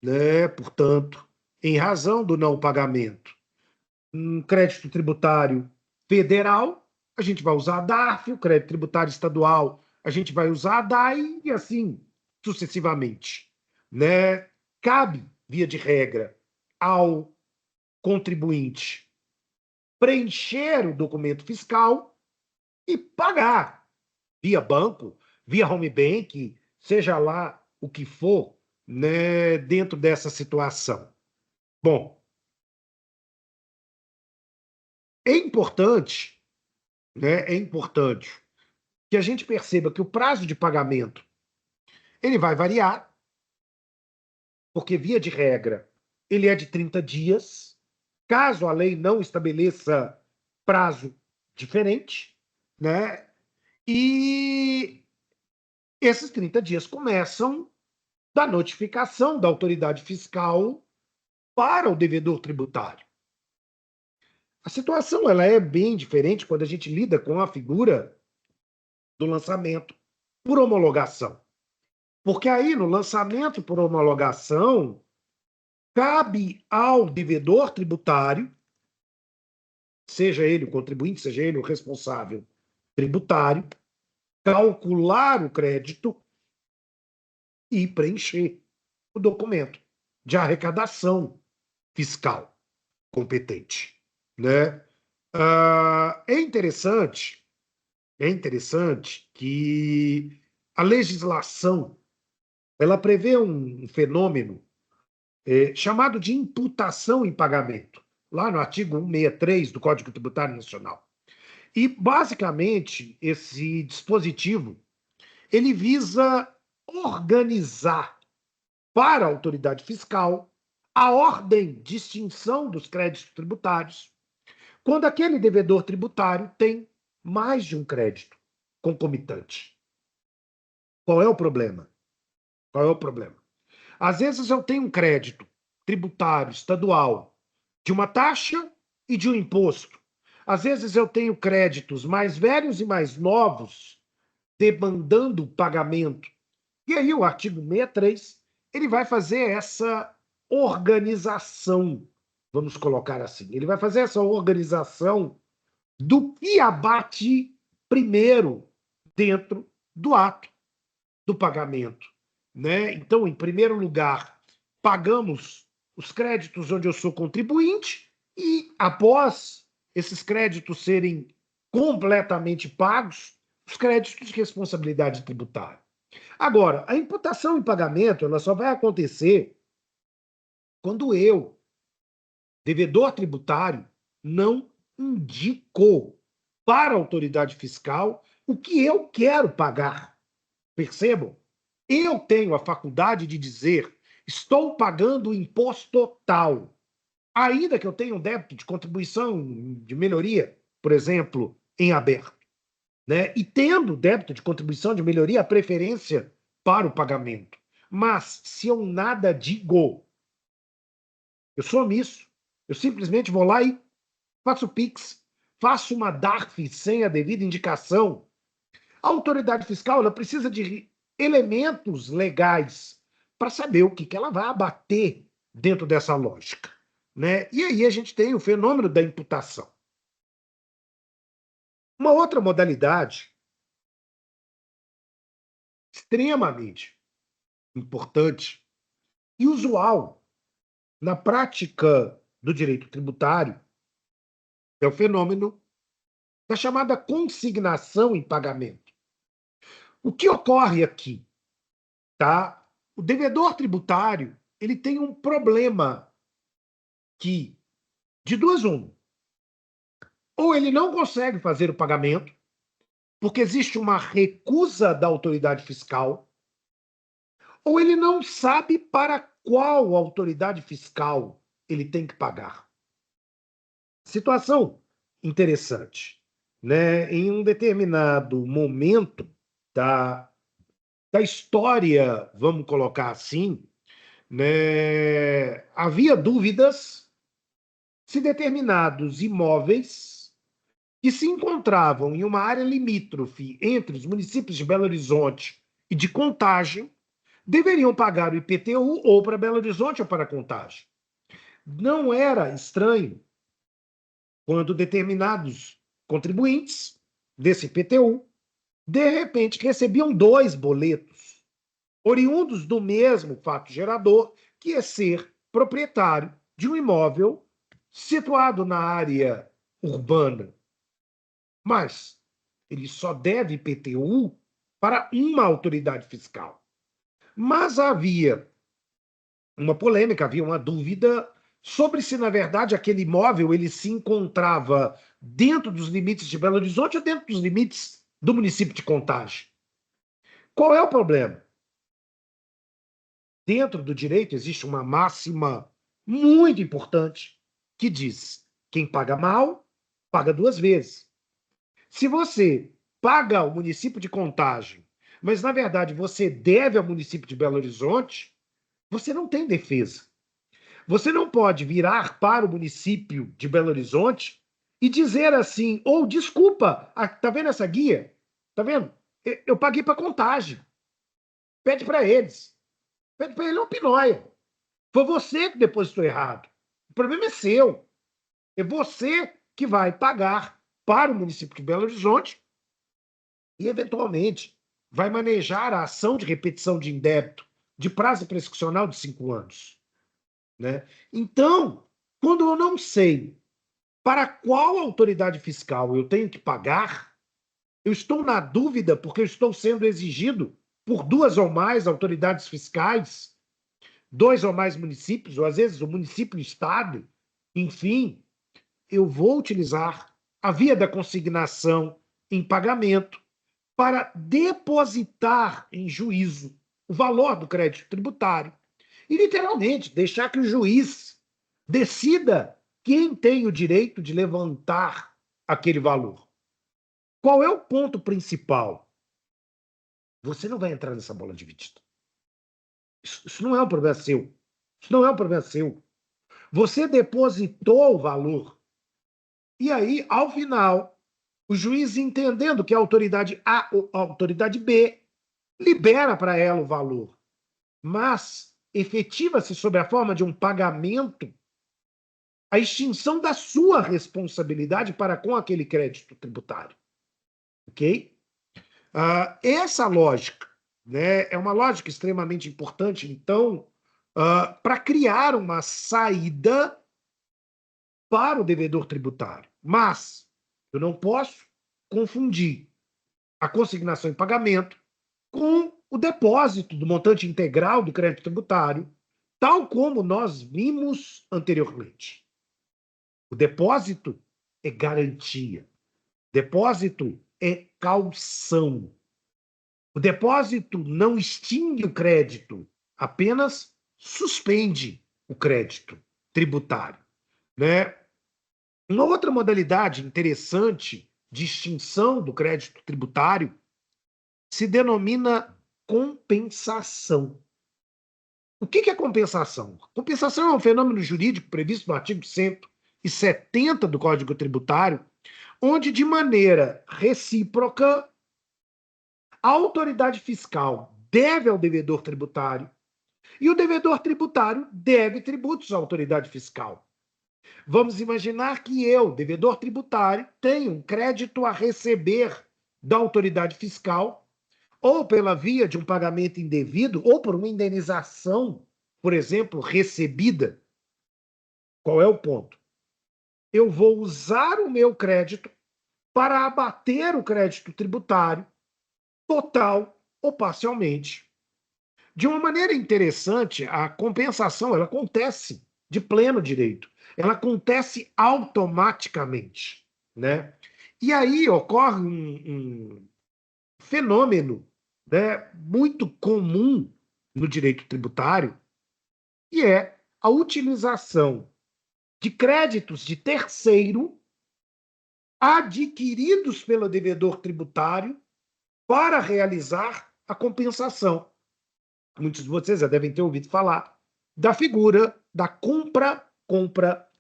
né? Portanto, em razão do não pagamento, um crédito tributário federal, a gente vai usar a DARF, o crédito tributário estadual, a gente vai usar a DAI e assim sucessivamente, né? Cabe, via de regra, ao contribuinte preencher o documento fiscal e pagar via banco, via home bank, seja lá o que for, né, dentro dessa situação. Bom, é importante, né, é importante que a gente perceba que o prazo de pagamento ele vai variar, porque via de regra ele é de 30 dias, caso a lei não estabeleça prazo diferente, né? E esses 30 dias começam da notificação da autoridade fiscal para o devedor tributário. A situação ela é bem diferente quando a gente lida com a figura do lançamento por homologação. Porque aí, no lançamento por homologação, cabe ao devedor tributário, seja ele o contribuinte, seja ele o responsável tributário, calcular o crédito e preencher o documento de arrecadação fiscal competente, né? É interessante que a legislação ela prevê um fenômeno chamado de imputação em pagamento, lá no artigo 163 do Código Tributário Nacional. E, basicamente, esse dispositivo ele visa organizar para a autoridade fiscal a ordem de extinção dos créditos tributários, quando aquele devedor tributário tem mais de um crédito concomitante. Qual é o problema? Qual é o problema? Às vezes eu tenho um crédito tributário estadual de uma taxa e de um imposto. Às vezes eu tenho créditos mais velhos e mais novos demandando pagamento. E aí o artigo 63, ele vai fazer essa organização, vamos colocar assim. Ele vai fazer essa organização do que abate primeiro dentro do ato do pagamento, né? Então, em primeiro lugar, pagamos os créditos onde eu sou contribuinte e após esses créditos serem completamente pagos, os créditos de responsabilidade tributária. Agora, a imputação em pagamento, ela só vai acontecer quando eu, devedor tributário, não indico para a autoridade fiscal o que eu quero pagar. Percebam? Eu tenho a faculdade de dizer: estou pagando o imposto tal, ainda que eu tenha um débito de contribuição de melhoria, por exemplo, em aberto, né? E tendo débito de contribuição de melhoria, a preferência para o pagamento. Mas se eu nada digo, eu sou omisso, eu simplesmente vou lá e faço Pix, faço uma DARF sem a devida indicação. A autoridade fiscal ela precisa de elementos legais para saber o que ela vai abater dentro dessa lógica, né? E aí a gente tem o fenômeno da imputação. Uma outra modalidade extremamente importante e usual na prática do direito tributário é o fenômeno da chamada consignação em pagamento. O que ocorre aqui, tá? O devedor tributário, ele tem um problema que, de duas uma, ou ele não consegue fazer o pagamento, porque existe uma recusa da autoridade fiscal, ou ele não sabe para qual autoridade fiscal ele tem que pagar. Situação interessante, né? Em um determinado momento da história, vamos colocar assim, né, havia dúvidas se determinados imóveis que se encontravam em uma área limítrofe entre os municípios de Belo Horizonte e de Contagem deveriam pagar o IPTU ou para Belo Horizonte ou para Contagem. Não era estranho quando determinados contribuintes desse IPTU, de repente, recebiam dois boletos, oriundos do mesmo fato gerador, que é ser proprietário de um imóvel situado na área urbana. Mas ele só deve IPTU para uma autoridade fiscal. Mas havia uma polêmica, havia uma dúvida sobre se, na verdade, aquele imóvel ele se encontrava dentro dos limites de Belo Horizonte ou dentro dos limites do município de Contagem. Qual é o problema? Dentro do direito existe uma máxima muito importante que diz: quem paga mal, paga duas vezes. Se você paga ao município de Contagem, mas na verdade você deve ao município de Belo Horizonte, você não tem defesa. Você não pode virar para o município de Belo Horizonte e dizer assim, ou desculpa, tá vendo essa guia? Tá vendo? Eu paguei para Contagem. Pede para eles. Pede para ele, não pinóia. Foi você que depositou errado. O problema é seu. É você que vai pagar para o município de Belo Horizonte e, eventualmente, vai manejar a ação de repetição de indébito de prazo prescricional de 5 anos. Né? Então, quando eu não sei para qual autoridade fiscal eu tenho que pagar, eu estou na dúvida porque eu estou sendo exigido por duas ou mais autoridades fiscais, dois ou mais municípios, ou às vezes o município e o estado, enfim, eu vou utilizar a via da consignação em pagamento para depositar em juízo o valor do crédito tributário e, literalmente, deixar que o juiz decida quem tem o direito de levantar aquele valor. Qual é o ponto principal? Você não vai entrar nessa bola dividida. Isso não é um problema seu. Isso não é um problema seu. Você depositou o valor. E aí, ao final, o juiz, entendendo que a autoridade A ou a autoridade B libera para ela o valor, mas efetiva-se sob a forma de um pagamento a extinção da sua responsabilidade para com aquele crédito tributário. Ok? Essa lógica, né, é uma lógica extremamente importante, então, para criar uma saída para o devedor tributário. Mas eu não posso confundir a consignação em pagamento com o depósito do montante integral do crédito tributário, tal como nós vimos anteriormente. O depósito é garantia. Depósito é caução. O depósito não extingue o crédito, apenas suspende o crédito tributário, né? Uma outra modalidade interessante de extinção do crédito tributário se denomina compensação. O que é compensação? Compensação é um fenômeno jurídico previsto no artigo 170 do Código Tributário, onde, de maneira recíproca, a autoridade fiscal deve ao devedor tributário E o devedor tributário deve tributos à autoridade fiscal. Vamos imaginar que eu, devedor tributário, tenho um crédito a receber da autoridade fiscal, ou pela via de um pagamento indevido, ou por uma indenização, por exemplo, recebida. Qual é o ponto? Eu vou usar o meu crédito para abater o crédito tributário, total ou parcialmente. De uma maneira interessante, a compensação ela acontece de pleno direito. Ela acontece automaticamente, né? E aí ocorre um fenômeno, né, muito comum no direito tributário, que é a utilização de créditos de terceiro adquiridos pelo devedor tributário para realizar a compensação. Muitos de vocês já devem ter ouvido falar da figura da compra,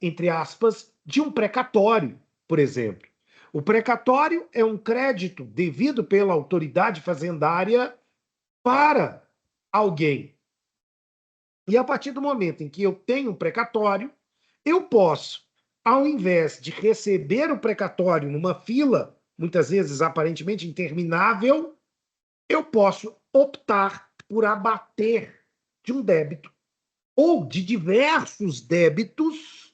entre aspas, de um precatório, por exemplo. O precatório é um crédito devido pela autoridade fazendária para alguém. E a partir do momento em que eu tenho um precatório, eu posso, ao invés de receber o precatório numa fila, muitas vezes aparentemente interminável, eu posso optar por abater de um débito ou de diversos débitos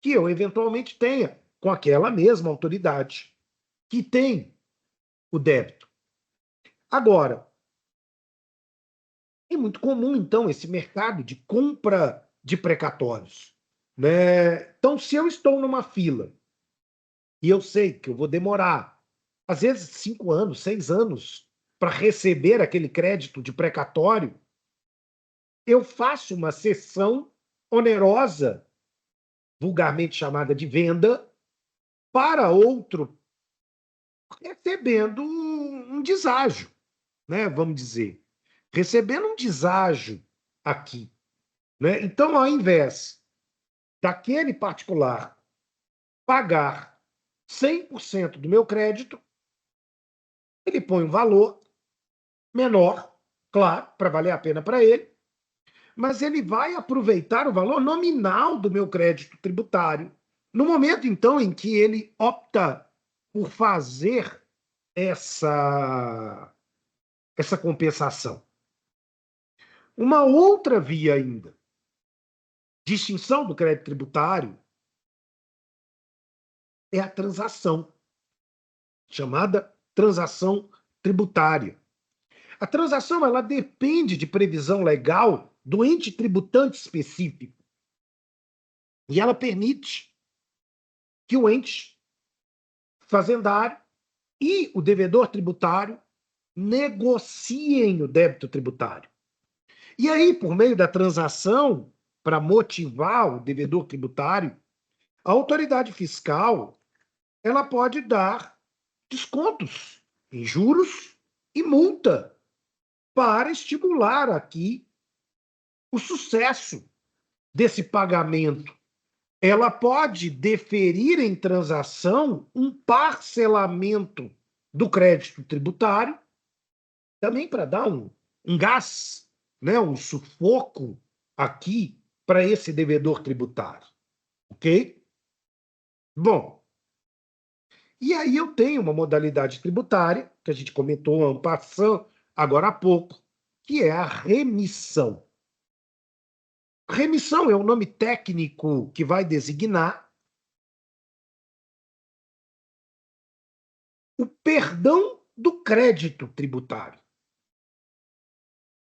que eu eventualmente tenha com aquela mesma autoridade que tem o débito. Agora, é muito comum, então, esse mercado de compra de precatórios, né? Então, se eu estou numa fila e eu sei que eu vou demorar, às vezes, 5 anos, 6 anos, para receber aquele crédito de precatório, eu faço uma cessão onerosa, vulgarmente chamada de venda, para outro, recebendo um deságio, né? Vamos dizer. Recebendo um deságio aqui. Né? Então, ao invés daquele particular pagar 100% do meu crédito, ele põe um valor menor, claro, para valer a pena para ele, mas ele vai aproveitar o valor nominal do meu crédito tributário. No momento, então, em que ele opta por fazer essa compensação. Uma outra via ainda de extinção do crédito tributário é a transação, chamada transação tributária. A transação ela depende de previsão legal do ente tributante específico. E ela permite que o ente fazendário e o devedor tributário negociem o débito tributário. E aí, por meio da transação, para motivar o devedor tributário, a autoridade fiscal ela pode dar descontos em juros e multa para estimular aqui o sucesso desse pagamento. Ela pode deferir em transação um parcelamento do crédito tributário, também para dar um gás, né, um sufoco aqui para esse devedor tributário. Ok? Bom, e aí eu tenho uma modalidade tributária, que a gente comentou en passant agora há pouco, que é a remissão. Remissão é o nome técnico que vai designar o perdão do crédito tributário.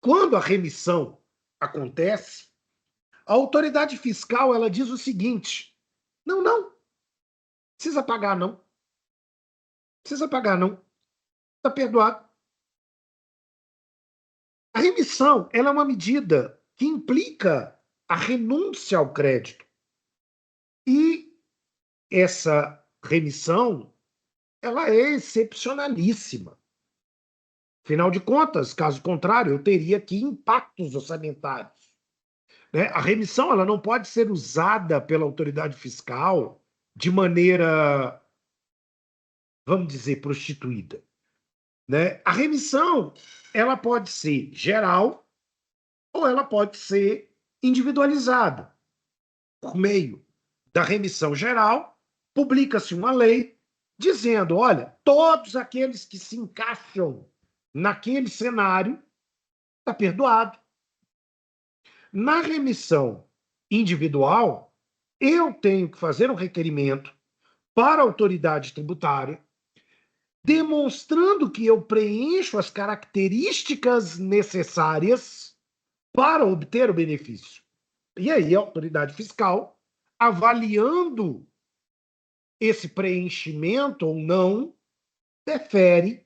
Quando a remissão acontece, a autoridade fiscal ela diz o seguinte: não, não, precisa pagar não, precisa pagar não, está perdoado. A remissão ela é uma medida que implica a renúncia ao crédito. E essa remissão ela é excepcionalíssima. Afinal de contas, caso contrário, eu teria aqui impactos orçamentários. Né? A remissão ela não pode ser usada pela autoridade fiscal de maneira, vamos dizer, prostituída. Né? A remissão ela pode ser geral ou ela pode ser individualizada por meio da remissão geral, publica-se uma lei dizendo, olha, todos aqueles que se encaixam naquele cenário está perdoado. Na remissão individual, eu tenho que fazer um requerimento para a autoridade tributária, demonstrando que eu preencho as características necessárias para obter o benefício. E aí a autoridade fiscal, avaliando esse preenchimento ou não, defere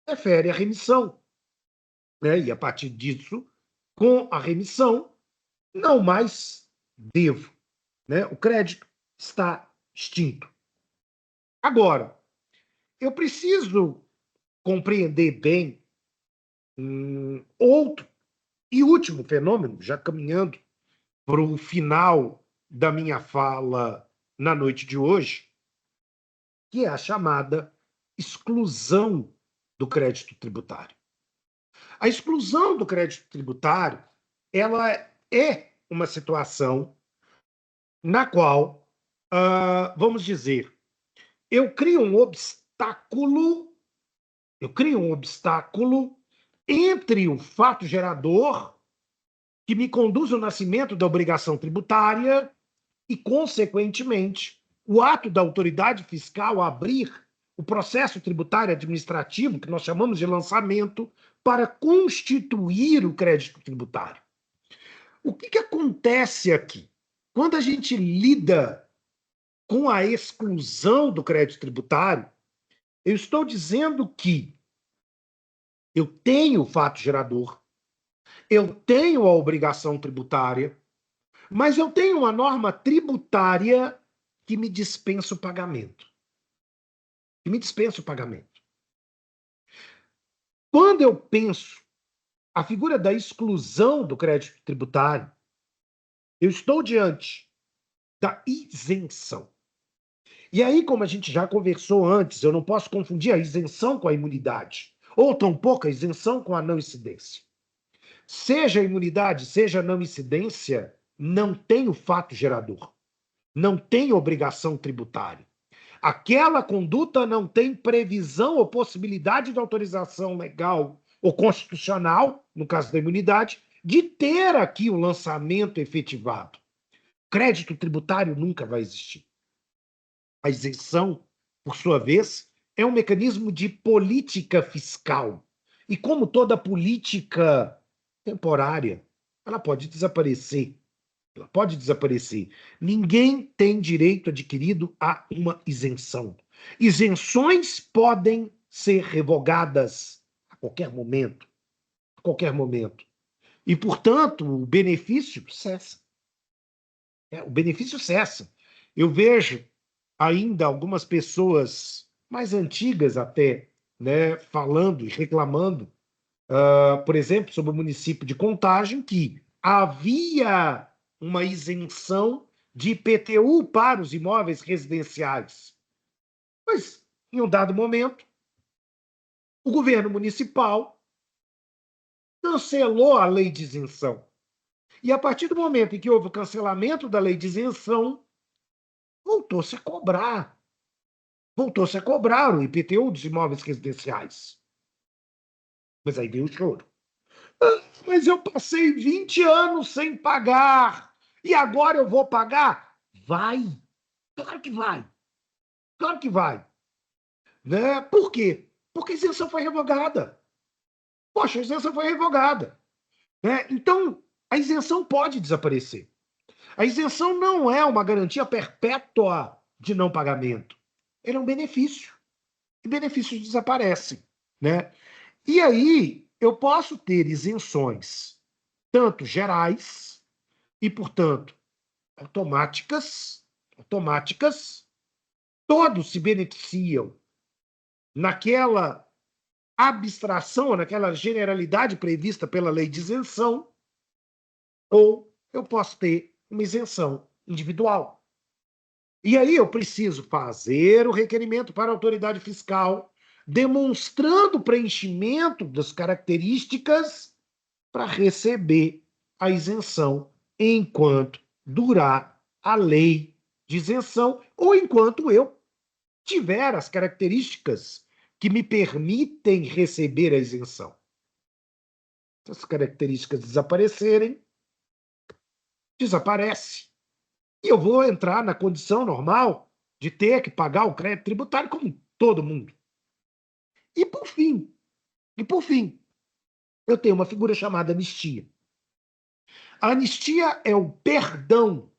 a remissão. Né? E a partir disso, com a remissão, não mais devo. Né? O crédito está extinto. Agora, eu preciso compreender bem outro e último fenômeno, já caminhando para o final da minha fala na noite de hoje, que é a chamada exclusão do crédito tributário. A exclusão do crédito tributário, ela é uma situação na qual, vamos dizer, eu crio um obstáculo entre o fato gerador que me conduz ao nascimento da obrigação tributária e, consequentemente, o ato da autoridade fiscal abrir o processo tributário administrativo, que nós chamamos de lançamento, para constituir o crédito tributário. O que acontece aqui? Quando a gente lida com a exclusão do crédito tributário, eu estou dizendo que eu tenho o fato gerador, eu tenho a obrigação tributária, mas eu tenho uma norma tributária que me dispensa o pagamento. Quando eu penso a figura da exclusão do crédito tributário, eu estou diante da isenção. E aí, como a gente já conversou antes, eu não posso confundir a isenção com a imunidade, ou tampouco a isenção com a não incidência. Seja a imunidade, seja a não incidência, não tem o fato gerador, não tem obrigação tributária. Aquela conduta não tem previsão ou possibilidade de autorização legal ou constitucional, no caso da imunidade, de ter aqui o lançamento efetivado. Crédito tributário nunca vai existir. A isenção, por sua vez, é um mecanismo de política fiscal. E como toda política temporária, ela pode desaparecer. Ela pode desaparecer. Ninguém tem direito adquirido a uma isenção. Isenções podem ser revogadas a qualquer momento. A qualquer momento. E, portanto, o benefício cessa. O benefício cessa. Eu vejo ainda algumas pessoas mais antigas até, né, falando e reclamando, por exemplo, sobre o município de Contagem, que havia uma isenção de IPTU para os imóveis residenciais. Mas, em um dado momento, o governo municipal cancelou a lei de isenção. E, a partir do momento em que houve o cancelamento da lei de isenção, voltou-se a cobrar. Voltou-se a cobrar o IPTU dos imóveis residenciais. Mas aí veio o choro. Mas eu passei 20 anos sem pagar. E agora eu vou pagar? Vai. Claro que vai. Claro que vai. Né? Por quê? Porque a isenção foi revogada. Poxa, a isenção foi revogada. Né? Então, a isenção pode desaparecer. A isenção não é uma garantia perpétua de não pagamento. Ele é um benefício. E benefícios desaparecem. Né? E aí, eu posso ter isenções tanto gerais e, portanto, automáticas, todos se beneficiam naquela abstração, naquela generalidade prevista pela lei de isenção, ou eu posso ter uma isenção individual. E aí eu preciso fazer o requerimento para a autoridade fiscal, demonstrando o preenchimento das características para receber a isenção enquanto durar a lei de isenção ou enquanto eu tiver as características que me permitem receber a isenção. Se as características desaparecerem, desaparece. E eu vou entrar na condição normal de ter que pagar o crédito tributário como todo mundo. E por fim, eu tenho uma figura chamada anistia. A anistia é o perdão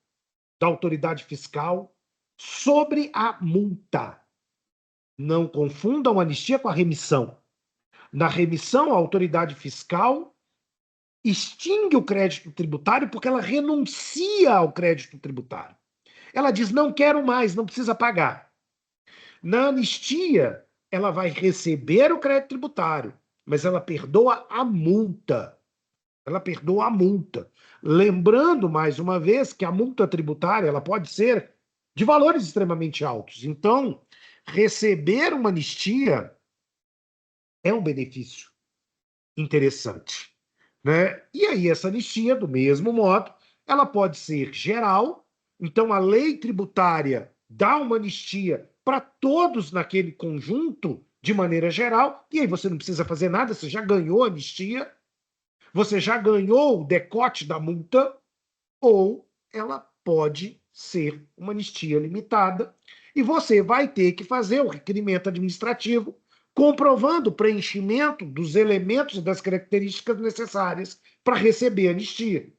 da autoridade fiscal sobre a multa. Não confundam anistia com a remissão. Na remissão, a autoridade fiscal extingue o crédito tributário porque ela renuncia ao crédito tributário. Ela diz, não quero mais, não precisa pagar. Na anistia, ela vai receber o crédito tributário, mas ela perdoa a multa. Ela perdoa a multa. Lembrando, mais uma vez, que a multa tributária ela pode ser de valores extremamente altos. Então, receber uma anistia é um benefício interessante, né? E aí, essa anistia, do mesmo modo, ela pode ser geral. Então, a lei tributária dá uma anistia para todos naquele conjunto, de maneira geral, e aí você não precisa fazer nada, você já ganhou a anistia, você já ganhou o decote da multa, ou ela pode ser uma anistia limitada, e você vai ter que fazer o requerimento administrativo comprovando o preenchimento dos elementos e das características necessárias para receber a anistia.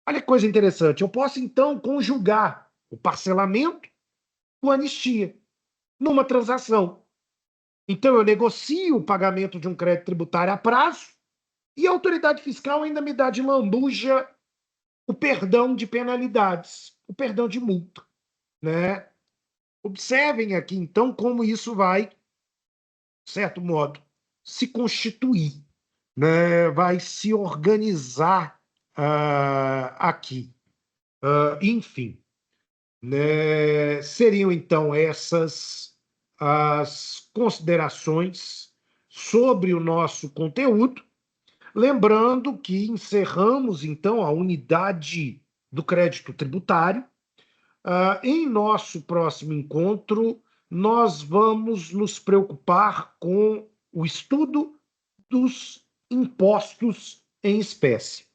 Olha que coisa interessante, eu posso então conjugar o parcelamento com a anistia numa transação. Então eu negocio o pagamento de um crédito tributário a prazo e a autoridade fiscal ainda me dá de lambuja o perdão de penalidades, o perdão de multa, né? Observem aqui, então, como isso vai, de certo modo, se constituir, né? Vai se organizar aqui. Enfim, né? Seriam, então, essas as considerações sobre o nosso conteúdo. Lembrando que encerramos, então, a unidade do crédito tributário. Em nosso próximo encontro, nós vamos nos preocupar com o estudo dos impostos em espécie.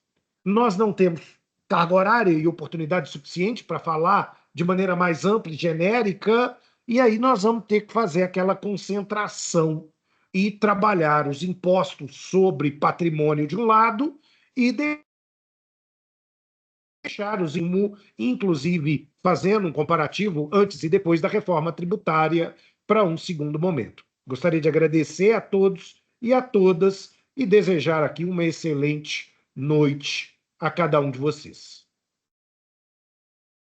Nós não temos carga horária e oportunidade suficiente para falar de maneira mais ampla e genérica, e aí nós vamos ter que fazer aquela concentração e trabalhar os impostos sobre patrimônio de um lado e deixar os inclusive fazendo um comparativo antes e depois da reforma tributária para um segundo momento. Gostaria de agradecer a todos e a todas e desejar aqui uma excelente noite a cada um de vocês.